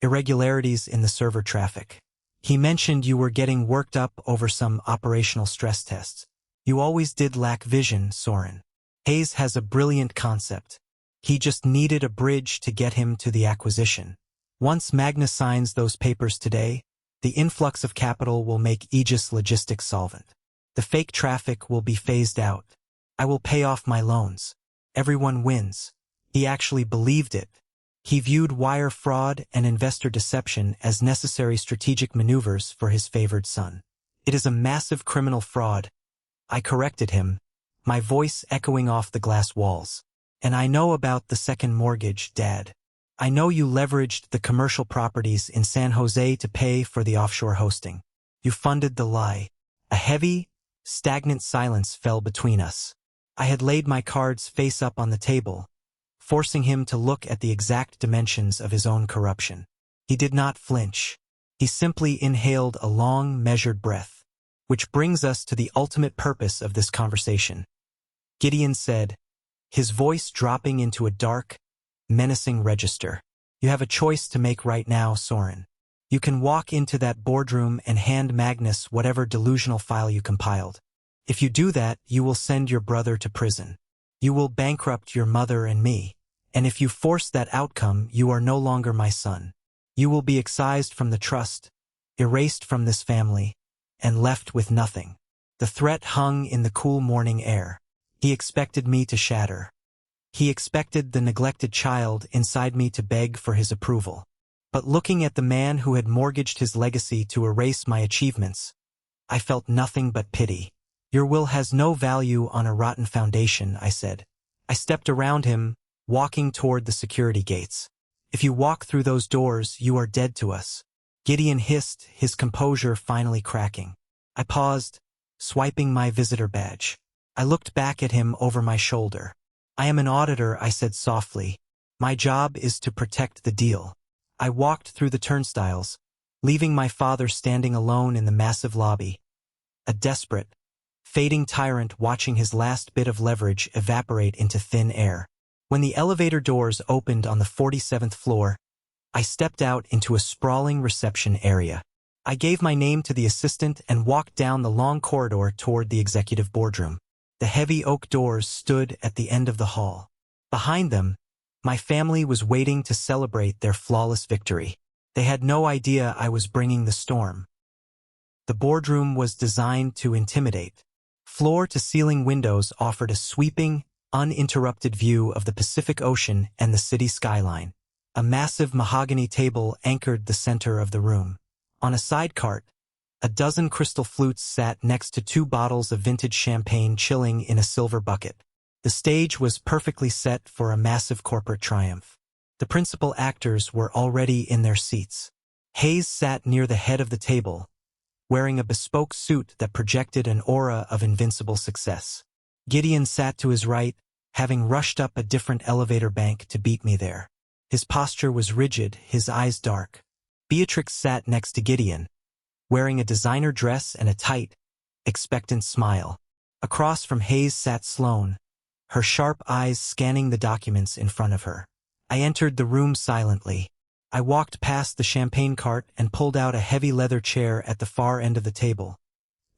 irregularities in the server traffic. He mentioned you were getting worked up over some operational stress tests. You always did lack vision, Soren. Hayes has a brilliant concept. He just needed a bridge to get him to the acquisition. Once Magnus signs those papers today, the influx of capital will make Aegis Logistics solvent. The fake traffic will be phased out. I will pay off my loans. Everyone wins." He actually believed it. He viewed wire fraud and investor deception as necessary strategic maneuvers for his favored son. "It is a massive criminal fraud," I corrected him, my voice echoing off the glass walls. "And I know about the second mortgage, Dad. I know you leveraged the commercial properties in San Jose to pay for the offshore hosting. You funded the lie. A heavy, stagnant silence fell between us. I had laid my cards face up on the table, forcing him to look at the exact dimensions of his own corruption. He did not flinch. He simply inhaled a long, measured breath. Which brings us to the ultimate purpose of this conversation. Gideon said, his voice dropping into a dark, menacing register. You have a choice to make right now, Soren. You can walk into that boardroom and hand Magnus whatever delusional file you compiled. If you do that, you will send your brother to prison. You will bankrupt your mother and me. And if you force that outcome, you are no longer my son. You will be excised from the trust, erased from this family, and left with nothing. The threat hung in the cool morning air. He expected me to shatter. He expected the neglected child inside me to beg for his approval. But looking at the man who had mortgaged his legacy to erase my achievements, I felt nothing but pity. Your will has no value on a rotten foundation, I said. I stepped around him, walking toward the security gates. If you walk through those doors, you are dead to us. Gideon hissed, his composure finally cracking. I paused, swiping my visitor badge. I looked back at him over my shoulder. I am an auditor, I said softly. My job is to protect the deal. I walked through the turnstiles, leaving my father standing alone in the massive lobby. A desperate, fading tyrant watching his last bit of leverage evaporate into thin air. When the elevator doors opened on the 47th floor, I stepped out into a sprawling reception area. I gave my name to the assistant and walked down the long corridor toward the executive boardroom. The heavy oak doors stood at the end of the hall. Behind them, my family was waiting to celebrate their flawless victory. They had no idea I was bringing the storm. The boardroom was designed to intimidate. Floor-to-ceiling windows offered a sweeping, uninterrupted view of the Pacific Ocean and the city skyline. A massive mahogany table anchored the center of the room. On a side cart, a dozen crystal flutes sat next to 2 bottles of vintage champagne chilling in a silver bucket. The stage was perfectly set for a massive corporate triumph. The principal actors were already in their seats. Hayes sat near the head of the table, wearing a bespoke suit that projected an aura of invincible success. Gideon sat to his right, having rushed up a different elevator bank to beat me there. His posture was rigid, his eyes dark. Beatrix sat next to Gideon, wearing a designer dress and a tight, expectant smile. Across from Hayes sat Sloane, her sharp eyes scanning the documents in front of her. I entered the room silently. I walked past the champagne cart and pulled out a heavy leather chair at the far end of the table,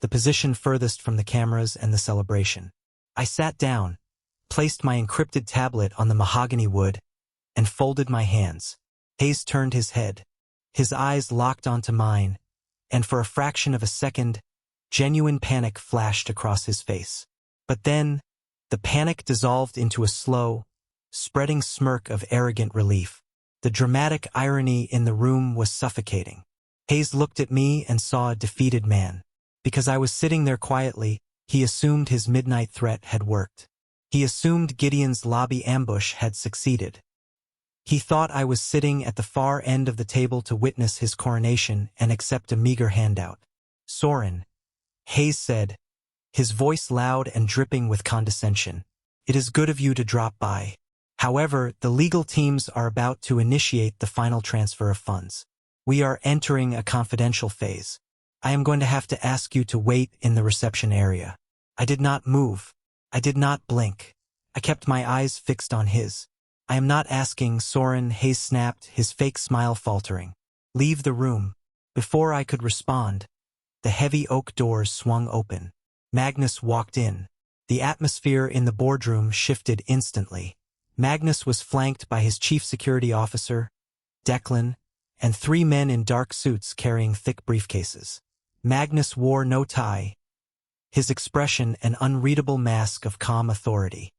the position furthest from the cameras and the celebration. I sat down, placed my encrypted tablet on the mahogany wood, and folded my hands. Hayes turned his head. His eyes locked onto mine, and for a fraction of a second, genuine panic flashed across his face. But then, the panic dissolved into a slow, spreading smirk of arrogant relief. The dramatic irony in the room was suffocating. Hayes looked at me and saw a defeated man. Because I was sitting there quietly, he assumed his midnight threat had worked. He assumed Gideon's lobby ambush had succeeded. He thought I was sitting at the far end of the table to witness his coronation and accept a meager handout. Soren, Hayes said, his voice loud and dripping with condescension. It is good of you to drop by. However, the legal teams are about to initiate the final transfer of funds. We are entering a confidential phase. I am going to have to ask you to wait in the reception area. I did not move. I did not blink. I kept my eyes fixed on his. I am not asking, Soren, Hayes snapped, his fake smile faltering. Leave the room. Before I could respond, the heavy oak doors swung open. Magnus walked in. The atmosphere in the boardroom shifted instantly. Magnus was flanked by his chief security officer, Declan, and 3 men in dark suits carrying thick briefcases. Magnus wore no tie, his expression an unreadable mask of calm authority.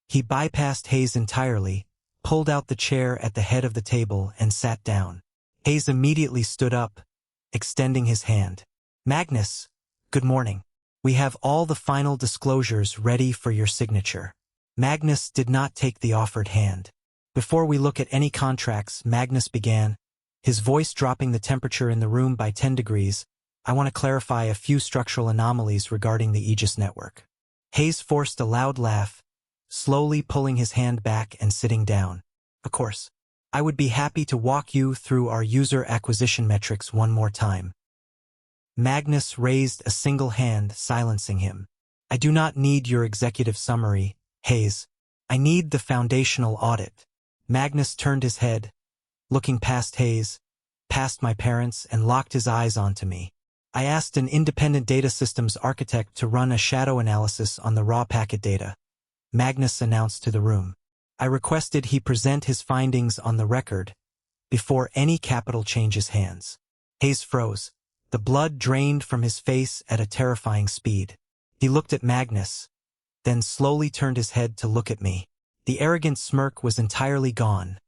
He bypassed Hayes entirely, pulled out the chair at the head of the table, and sat down. Hayes immediately stood up, extending his hand. Magnus, good morning. We have all the final disclosures ready for your signature. Magnus did not take the offered hand. Before we look at any contracts, Magnus began, his voice dropping the temperature in the room by 10 degrees, I want to clarify a few structural anomalies regarding the Aegis network. Hayes forced a loud laugh, slowly pulling his hand back and sitting down. Of course, I would be happy to walk you through our user acquisition metrics one more time. Magnus raised a single hand, silencing him. I do not need your executive summary, Hayes. I need the foundational audit. Magnus turned his head, looking past Hayes, past my parents, and locked his eyes onto me. I asked an independent data systems architect to run a shadow analysis on the raw packet data, Magnus announced to the room. I requested he present his findings on the record before any capital changes hands. Hayes froze. The blood drained from his face at a terrifying speed. He looked at Magnus, then slowly turned his head to look at me. The arrogant smirk was entirely gone,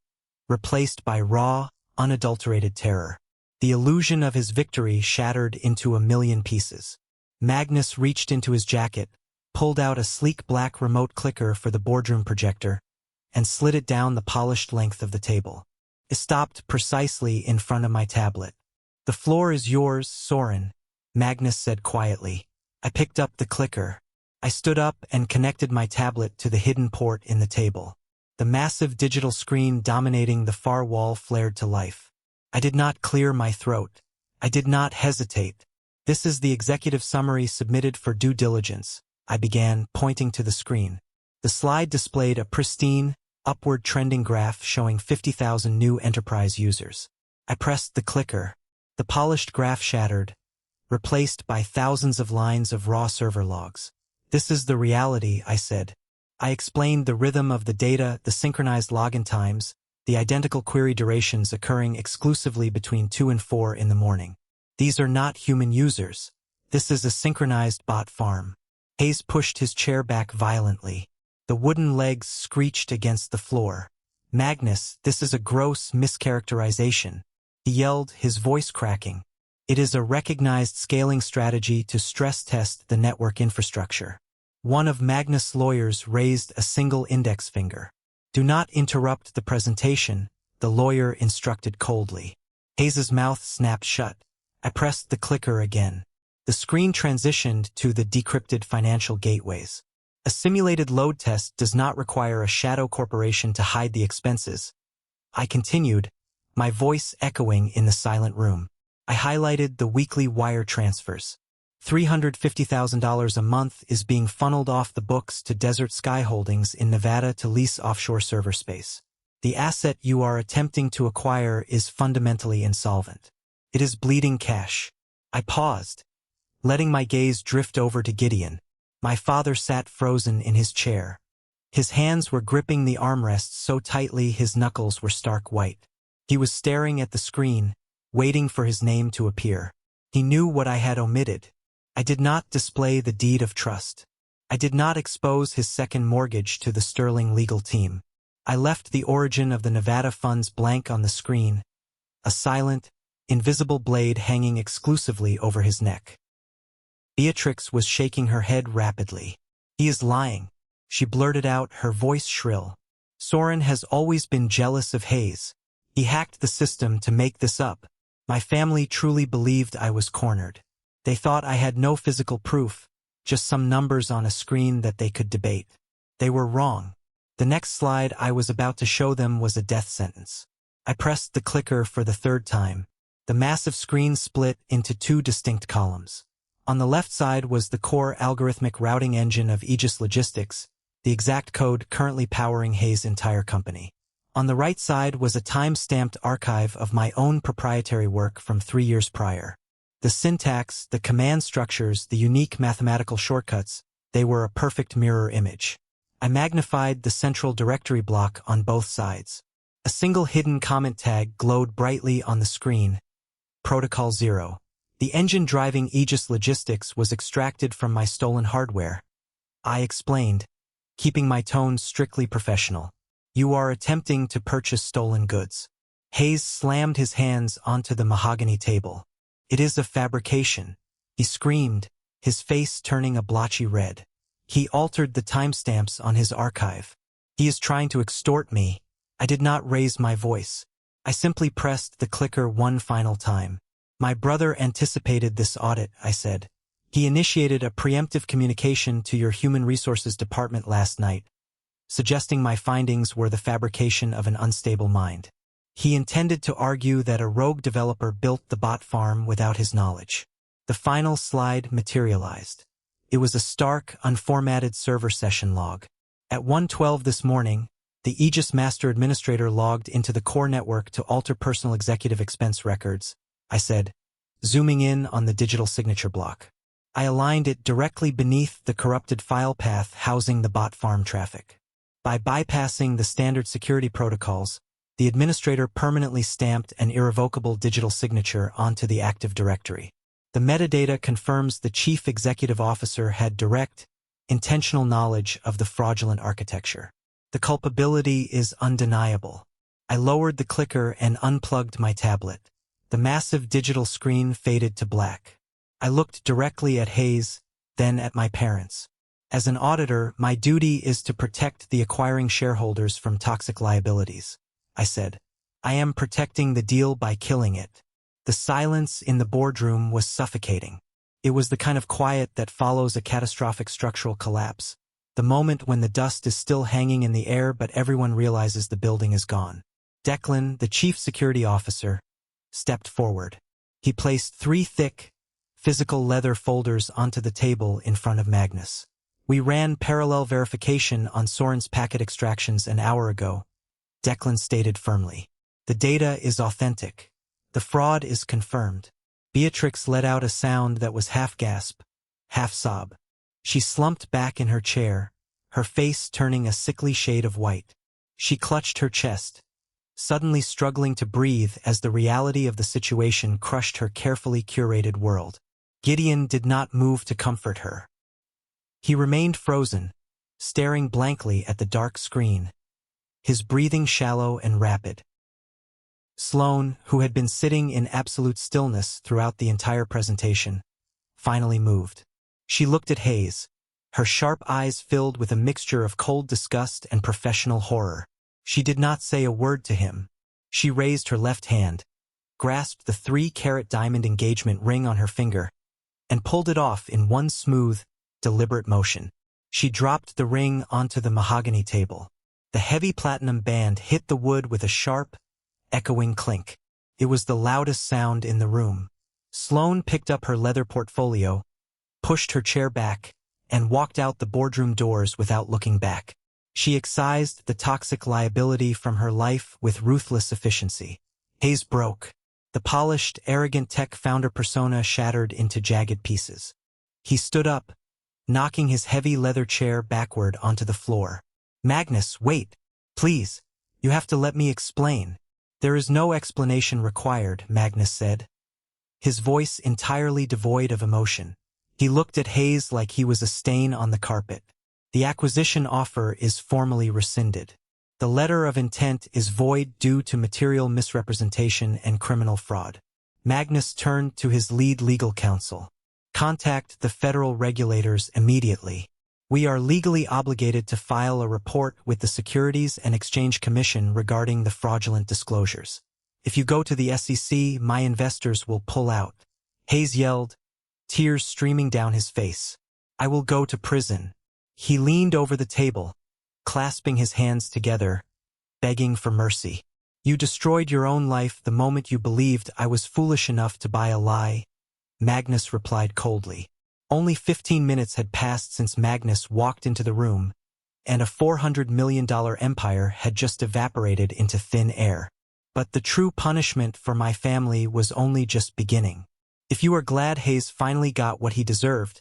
replaced by raw, unadulterated terror. The illusion of his victory shattered into a million pieces. Magnus reached into his jacket, pulled out a sleek black remote clicker for the boardroom projector, and slid it down the polished length of the table. It stopped precisely in front of my tablet. The floor is yours, Soren, Magnus said quietly. I picked up the clicker. I stood up and connected my tablet to the hidden port in the table. The massive digital screen dominating the far wall flared to life. I did not clear my throat. I did not hesitate. This is the executive summary submitted for due diligence, I began, pointing to the screen. The slide displayed a pristine, upward trending graph showing 50,000 new enterprise users. I pressed the clicker. The polished graph shattered, replaced by thousands of lines of raw server logs. This is the reality, I said. I explained the rhythm of the data, the synchronized login times, the identical query durations occurring exclusively between 2 and 4 in the morning. These are not human users. This is a synchronized bot farm. Hayes pushed his chair back violently. The wooden legs screeched against the floor. Magnus, this is a gross mischaracterization. He yelled, his voice cracking. It is a recognized scaling strategy to stress test the network infrastructure. One of Magnus' lawyers raised a single index finger. Do not interrupt the presentation, the lawyer instructed coldly. Hayes' mouth snapped shut. I pressed the clicker again. The screen transitioned to the decrypted financial gateways. A simulated load test does not require a shadow corporation to hide the expenses. I continued, my voice echoing in the silent room. I highlighted the weekly wire transfers. $350,000 a month is being funneled off the books to Desert Sky Holdings in Nevada to lease offshore server space. The asset you are attempting to acquire is fundamentally insolvent. It is bleeding cash. I paused, letting my gaze drift over to Gideon. My father sat frozen in his chair. His hands were gripping the armrests so tightly his knuckles were stark white. He was staring at the screen, waiting for his name to appear. He knew what I had omitted. I did not display the deed of trust. I did not expose his second mortgage to the Sterling legal team. I left the origin of the Nevada funds blank on the screen, a silent, invisible blade hanging exclusively over his neck. Beatrix was shaking her head rapidly. He is lying, she blurted out, her voice shrill. Soren has always been jealous of Hayes. He hacked the system to make this up. My family truly believed I was cornered. They thought I had no physical proof, just some numbers on a screen that they could debate. They were wrong. The next slide I was about to show them was a death sentence. I pressed the clicker for the third time. The massive screen split into two distinct columns. On the left side was the core algorithmic routing engine of Aegis Logistics, the exact code currently powering Hayes' entire company. On the right side was a time-stamped archive of my own proprietary work from 3 years prior. The syntax, the command structures, the unique mathematical shortcuts, they were a perfect mirror image. I magnified the central directory block on both sides. A single hidden comment tag glowed brightly on the screen. Protocol 0. The engine driving Aegis Logistics was extracted from my stolen hardware. I explained, keeping my tone strictly professional. You are attempting to purchase stolen goods. Hayes slammed his hands onto the mahogany table. It is a fabrication, he screamed, his face turning a blotchy red. He altered the timestamps on his archive. He is trying to extort me, I did not raise my voice. I simply pressed the clicker one final time. My brother anticipated this audit, I said. He initiated a preemptive communication to your Human Resources Department last night, suggesting my findings were the fabrication of an unstable mind. He intended to argue that a rogue developer built the bot farm without his knowledge. The final slide materialized. It was a stark, unformatted server session log. At 1:12 this morning, the Aegis Master Administrator logged into the core network to alter personal executive expense records, I said, zooming in on the digital signature block. I aligned it directly beneath the corrupted file path housing the bot farm traffic. By bypassing the standard security protocols, the administrator permanently stamped an irrevocable digital signature onto the Active Directory. The metadata confirms the chief executive officer had direct, intentional knowledge of the fraudulent architecture. The culpability is undeniable. I lowered the clicker and unplugged my tablet. The massive digital screen faded to black. I looked directly at Hayes, then at my parents. As an auditor, my duty is to protect the acquiring shareholders from toxic liabilities, I said. I am protecting the deal by killing it. The silence in the boardroom was suffocating. It was the kind of quiet that follows a catastrophic structural collapse, the moment when the dust is still hanging in the air but everyone realizes the building is gone. Declan, the chief security officer, stepped forward. He placed 3 thick, physical leather folders onto the table in front of Magnus. We ran parallel verification on Soren's packet extractions an hour ago, Declan stated firmly. The data is authentic. The fraud is confirmed. Beatrix let out a sound that was half gasp, half sob. She slumped back in her chair, her face turning a sickly shade of white. She clutched her chest, suddenly struggling to breathe as the reality of the situation crushed her carefully curated world. Gideon did not move to comfort her. He remained frozen, staring blankly at the dark screen, his breathing shallow and rapid. Sloane, who had been sitting in absolute stillness throughout the entire presentation, finally moved. She looked at Hayes, her sharp eyes filled with a mixture of cold disgust and professional horror. She did not say a word to him. She raised her left hand, grasped the 3-carat diamond engagement ring on her finger, and pulled it off in one smooth, deliberate motion. She dropped the ring onto the mahogany table. The heavy platinum band hit the wood with a sharp, echoing clink. It was the loudest sound in the room. Sloane picked up her leather portfolio, pushed her chair back, and walked out the boardroom doors without looking back. She excised the toxic liability from her life with ruthless efficiency. Hayes broke. The polished, arrogant tech founder persona shattered into jagged pieces. He stood up, knocking his heavy leather chair backward onto the floor. Magnus, wait. Please. You have to let me explain. There is no explanation required, Magnus said, his voice entirely devoid of emotion. He looked at Hayes like he was a stain on the carpet. The acquisition offer is formally rescinded. The letter of intent is void due to material misrepresentation and criminal fraud. Magnus turned to his lead legal counsel. Contact the federal regulators immediately. We are legally obligated to file a report with the Securities and Exchange Commission regarding the fraudulent disclosures. If you go to the SEC, my investors will pull out. Hayes yelled, tears streaming down his face. I will go to prison. He leaned over the table, clasping his hands together, begging for mercy. You destroyed your own life the moment you believed I was foolish enough to buy a lie, Magnus replied coldly. Only 15 minutes had passed since Magnus walked into the room, and a $400 million empire had just evaporated into thin air. But the true punishment for my family was only just beginning. If you are glad Hayes finally got what he deserved,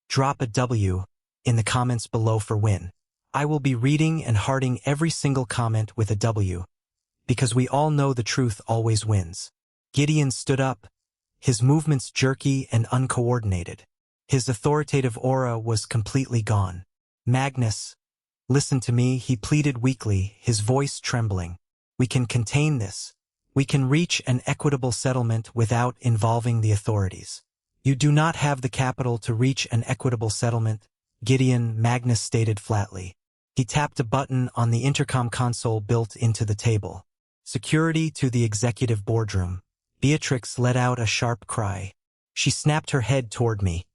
drop a W in the comments below for win. I will be reading and hearting every single comment with a W, because we all know the truth always wins. Gideon stood up, his movements jerky and uncoordinated. His authoritative aura was completely gone. Magnus, listen to me, he pleaded weakly, his voice trembling. We can contain this. We can reach an equitable settlement without involving the authorities. You do not have the capital to reach an equitable settlement, Gideon, Magnus stated flatly. He tapped a button on the intercom console built into the table. Security to the executive boardroom. Beatrix let out a sharp cry. She snapped her head toward me,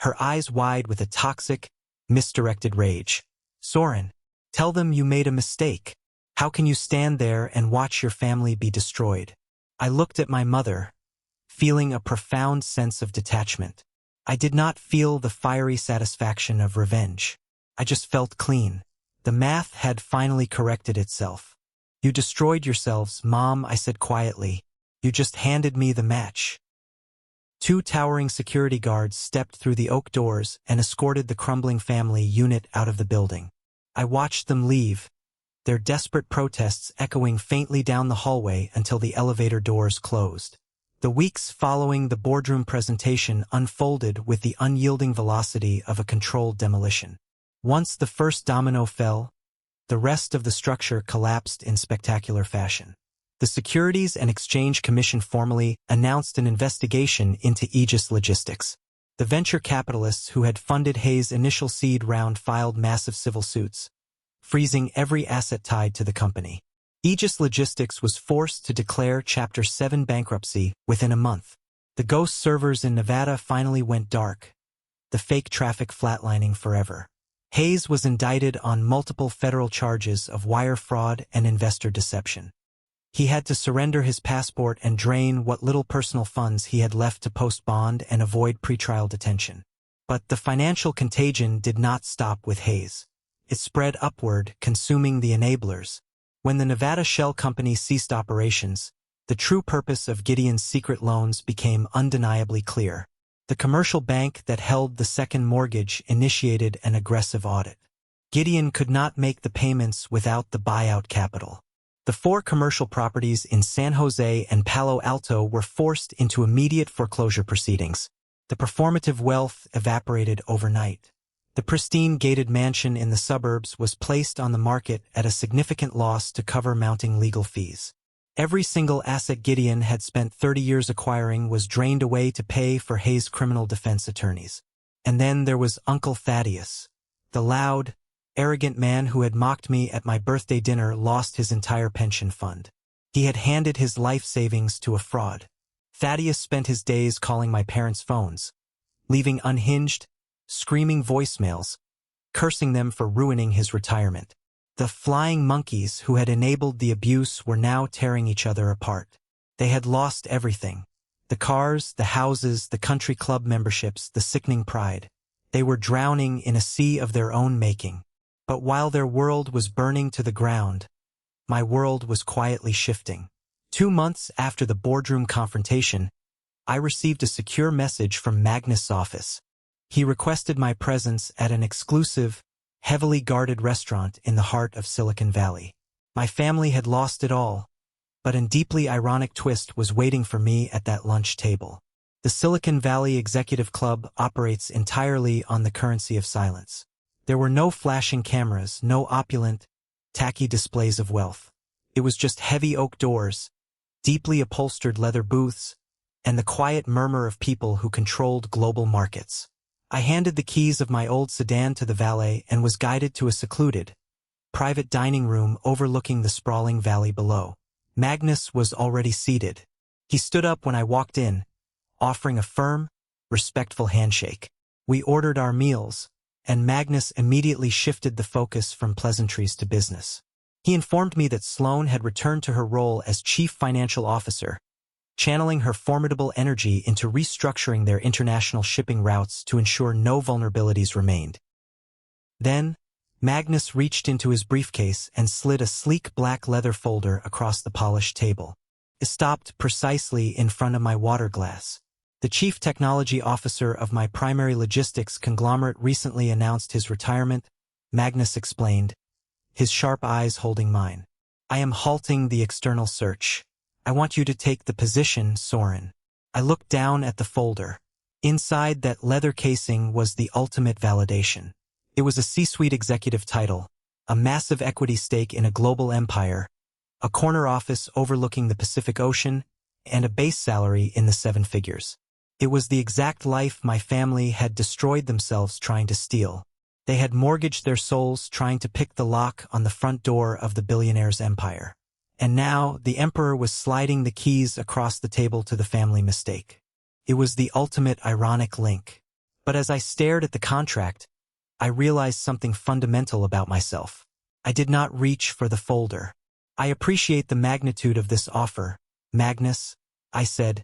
her eyes wide with a toxic, misdirected rage. Soren, tell them you made a mistake. How can you stand there and watch your family be destroyed? I looked at my mother, feeling a profound sense of detachment. I did not feel the fiery satisfaction of revenge. I just felt clean. The math had finally corrected itself. You destroyed yourselves, Mom, I said quietly. You just handed me the match. Two towering security guards stepped through the oak doors and escorted the crumbling family unit out of the building. I watched them leave, their desperate protests echoing faintly down the hallway until the elevator doors closed. The weeks following the boardroom presentation unfolded with the unyielding velocity of a controlled demolition. Once the first domino fell, the rest of the structure collapsed in spectacular fashion. The Securities and Exchange Commission formally announced an investigation into Aegis Logistics. The venture capitalists who had funded Hayes' initial seed round filed massive civil suits, freezing every asset tied to the company. Aegis Logistics was forced to declare Chapter 7 bankruptcy within a month. The ghost servers in Nevada finally went dark, the fake traffic flatlining forever. Hayes was indicted on multiple federal charges of wire fraud and investor deception. He had to surrender his passport and drain what little personal funds he had left to post bond and avoid pretrial detention. But the financial contagion did not stop with Hayes. It spread upward, consuming the enablers. When the Nevada Shell Company ceased operations, the true purpose of Gideon's secret loans became undeniably clear. The commercial bank that held the second mortgage initiated an aggressive audit. Gideon could not make the payments without the buyout capital. The 4 commercial properties in San Jose and Palo Alto were forced into immediate foreclosure proceedings. The performative wealth evaporated overnight. The pristine gated mansion in the suburbs was placed on the market at a significant loss to cover mounting legal fees. Every single asset Gideon had spent 30 years acquiring was drained away to pay for Hayes' criminal defense attorneys. And then there was Uncle Thaddeus. The loud, arrogant man who had mocked me at my birthday dinner lost his entire pension fund. He had handed his life savings to a fraud. Thaddeus spent his days calling my parents' phones, leaving unhinged, screaming voicemails, cursing them for ruining his retirement. The flying monkeys who had enabled the abuse were now tearing each other apart. They had lost everything. The cars, the houses, the country club memberships, the sickening pride. They were drowning in a sea of their own making. But while their world was burning to the ground, my world was quietly shifting. 2 months after the boardroom confrontation, I received a secure message from Magnus' office. He requested my presence at an exclusive, heavily guarded restaurant in the heart of Silicon Valley. My family had lost it all, but a deeply ironic twist was waiting for me at that lunch table. The Silicon Valley Executive Club operates entirely on the currency of silence. There were no flashing cameras, no opulent, tacky displays of wealth. It was just heavy oak doors, deeply upholstered leather booths, and the quiet murmur of people who controlled global markets. I handed the keys of my old sedan to the valet and was guided to a secluded, private dining room overlooking the sprawling valley below. Magnus was already seated. He stood up when I walked in, offering a firm, respectful handshake. We ordered our meals, and Magnus immediately shifted the focus from pleasantries to business. He informed me that Sloan had returned to her role as Chief Financial Officer, channeling her formidable energy into restructuring their international shipping routes to ensure no vulnerabilities remained. Then, Magnus reached into his briefcase and slid a sleek black leather folder across the polished table. It stopped precisely in front of my water glass. The chief technology officer of my primary logistics conglomerate recently announced his retirement, Magnus explained, his sharp eyes holding mine. I am halting the external search. I want you to take the position, Soren. I looked down at the folder. Inside that leather casing was the ultimate validation. It was a C-suite executive title, a massive equity stake in a global empire, a corner office overlooking the Pacific Ocean, and a base salary in the 7 figures. It was the exact life my family had destroyed themselves trying to steal. They had mortgaged their souls trying to pick the lock on the front door of the billionaire's empire. And now, the emperor was sliding the keys across the table to the family mistake. It was the ultimate ironic link. But as I stared at the contract, I realized something fundamental about myself. I did not reach for the folder. I appreciate the magnitude of this offer, Magnus, I said,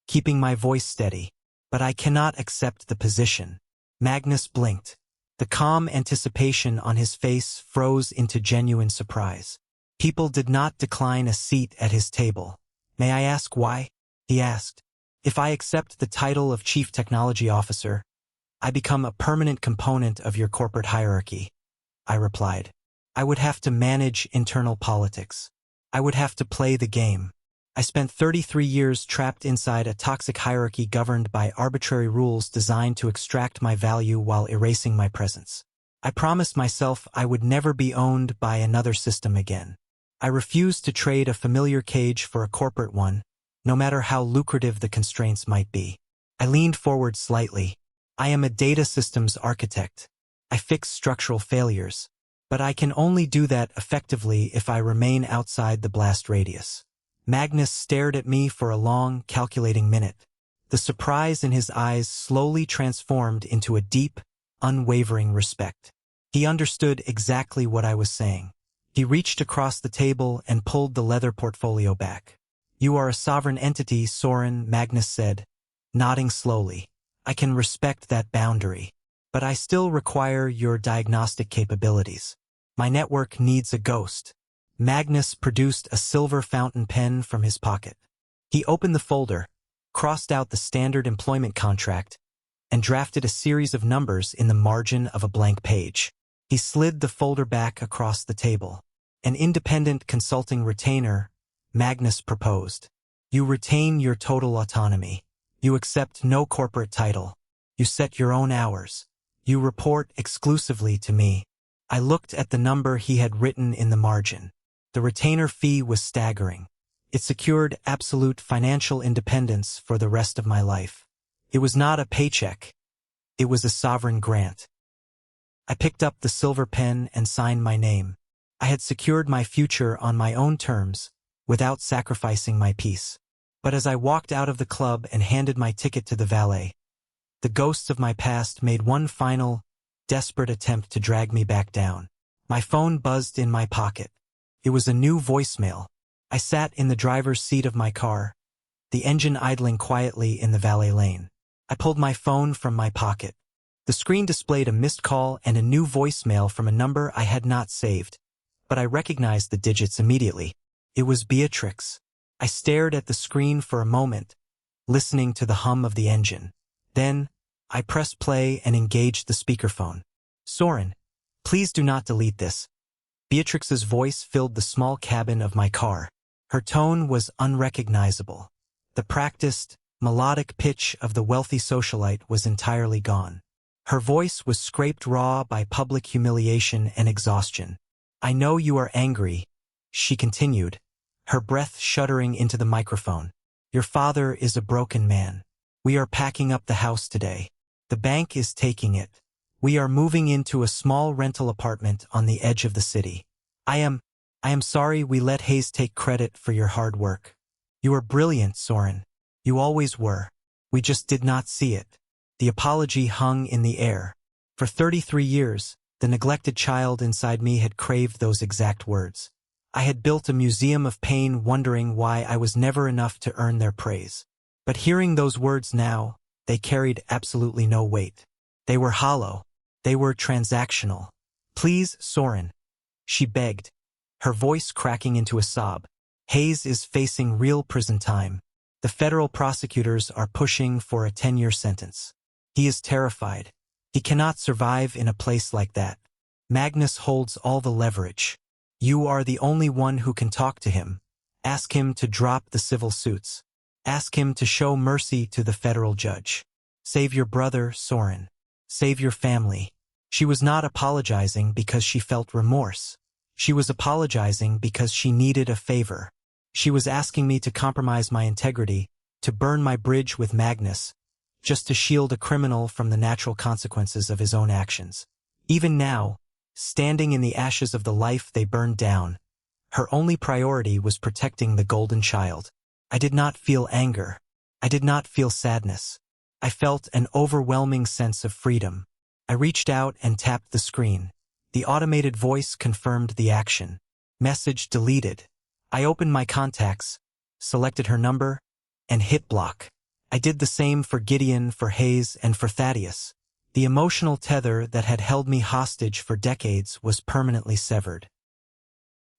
keeping my voice steady. But I cannot accept the position. Magnus blinked. The calm anticipation on his face froze into genuine surprise. People did not decline a seat at his table. May I ask why? He asked. If I accept the title of Chief Technology Officer, I become a permanent component of your corporate hierarchy, I replied. I would have to manage internal politics. I would have to play the game. I spent 33 years trapped inside a toxic hierarchy governed by arbitrary rules designed to extract my value while erasing my presence. I promised myself I would never be owned by another system again. I refused to trade a familiar cage for a corporate one, no matter how lucrative the constraints might be. I leaned forward slightly. I am a data systems architect. I fix structural failures. But I can only do that effectively if I remain outside the blast radius. Magnus stared at me for a long, calculating minute. The surprise in his eyes slowly transformed into a deep, unwavering respect. He understood exactly what I was saying. He reached across the table and pulled the leather portfolio back. You are a sovereign entity, Soren, Magnus said, nodding slowly. I can respect that boundary. But I still require your diagnostic capabilities. My network needs a ghost. Magnus produced a silver fountain pen from his pocket. He opened the folder, crossed out the standard employment contract, and drafted a series of numbers in the margin of a blank page. He slid the folder back across the table. An independent consulting retainer, Magnus proposed. You retain your total autonomy. You accept no corporate title. You set your own hours. You report exclusively to me. I looked at the number he had written in the margin. The retainer fee was staggering. It secured absolute financial independence for the rest of my life. It was not a paycheck. It was a sovereign grant. I picked up the silver pen and signed my name. I had secured my future on my own terms, without sacrificing my peace. But as I walked out of the club and handed my ticket to the valet, the ghosts of my past made one final, desperate attempt to drag me back down. My phone buzzed in my pocket. It was a new voicemail. I sat in the driver's seat of my car, the engine idling quietly in the valet lane. I pulled my phone from my pocket. The screen displayed a missed call and a new voicemail from a number I had not saved, but I recognized the digits immediately. It was Beatrix. I stared at the screen for a moment, listening to the hum of the engine. Then, I pressed play and engaged the speakerphone. Soren, please do not delete this. Beatrix's voice filled the small cabin of my car. Her tone was unrecognizable. The practiced, melodic pitch of the wealthy socialite was entirely gone. Her voice was scraped raw by public humiliation and exhaustion. I know you are angry, she continued, her breath shuddering into the microphone. Your father is a broken man. We are packing up the house today. The bank is taking it. We are moving into a small rental apartment on the edge of the city. I am sorry we let Hayes take credit for your hard work. You are brilliant, Soren. You always were. We just did not see it. The apology hung in the air. For 33 years, the neglected child inside me had craved those exact words. I had built a museum of pain wondering why I was never enough to earn their praise. But hearing those words now, they carried absolutely no weight. They were hollow. They were transactional. Please, Soren, she begged, her voice cracking into a sob. Hayes is facing real prison time. The federal prosecutors are pushing for a 10-year sentence. He is terrified. He cannot survive in a place like that. Magnus holds all the leverage. You are the only one who can talk to him. Ask him to drop the civil suits. Ask him to show mercy to the federal judge. Save your brother, Soren. Save your family. She was not apologizing because she felt remorse. She was apologizing because she needed a favor. She was asking me to compromise my integrity, to burn my bridge with Magnus, just to shield a criminal from the natural consequences of his own actions. Even now, standing in the ashes of the life they burned down, her only priority was protecting the golden child. I did not feel anger. I did not feel sadness. I felt an overwhelming sense of freedom. I reached out and tapped the screen. The automated voice confirmed the action. Message deleted. I opened my contacts, selected her number, and hit block. I did the same for Gideon, for Hayes, and for Thaddeus. The emotional tether that had held me hostage for decades was permanently severed.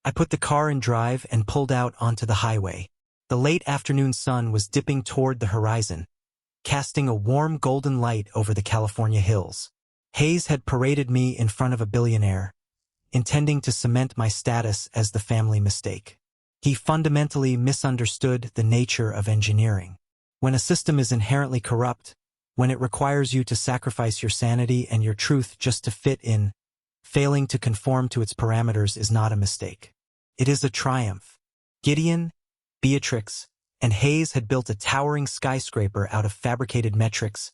I put the car in drive and pulled out onto the highway. The late afternoon sun was dipping toward the horizon, casting a warm golden light over the California hills. Hayes had paraded me in front of a billionaire, intending to cement my status as the family mistake. He fundamentally misunderstood the nature of engineering. When a system is inherently corrupt, when it requires you to sacrifice your sanity and your truth just to fit in, failing to conform to its parameters is not a mistake. It is a triumph. Gideon, Beatrix, and Hayes had built a towering skyscraper out of fabricated metrics,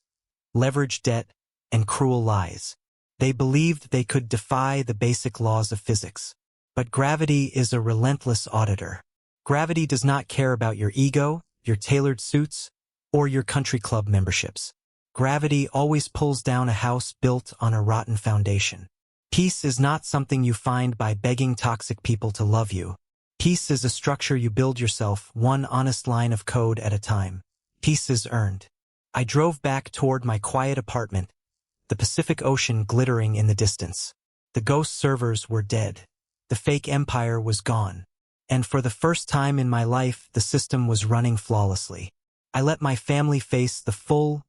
leveraged debt, and cruel lies. They believed they could defy the basic laws of physics. But gravity is a relentless auditor. Gravity does not care about your ego, your tailored suits, or your country club memberships. Gravity always pulls down a house built on a rotten foundation. Peace is not something you find by begging toxic people to love you. Peace is a structure you build yourself, one honest line of code at a time. Peace is earned. I drove back toward my quiet apartment, the Pacific Ocean glittering in the distance. The ghost servers were dead. The fake empire was gone. And for the first time in my life, the system was running flawlessly. I let my family face the full,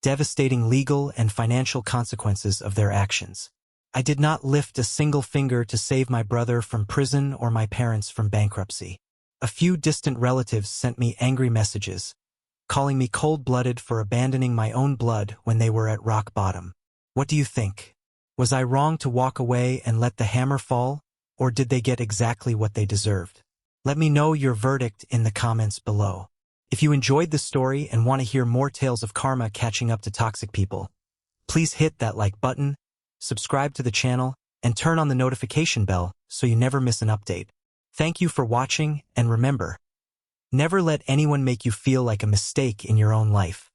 devastating legal and financial consequences of their actions. I did not lift a single finger to save my brother from prison or my parents from bankruptcy. A few distant relatives sent me angry messages, calling me cold-blooded for abandoning my own blood when they were at rock bottom. What do you think? Was I wrong to walk away and let the hammer fall, or did they get exactly what they deserved? Let me know your verdict in the comments below. If you enjoyed this story and want to hear more tales of karma catching up to toxic people, please hit that like button, subscribe to the channel, and turn on the notification bell so you never miss an update. Thank you for watching, and remember, never let anyone make you feel like a mistake in your own life.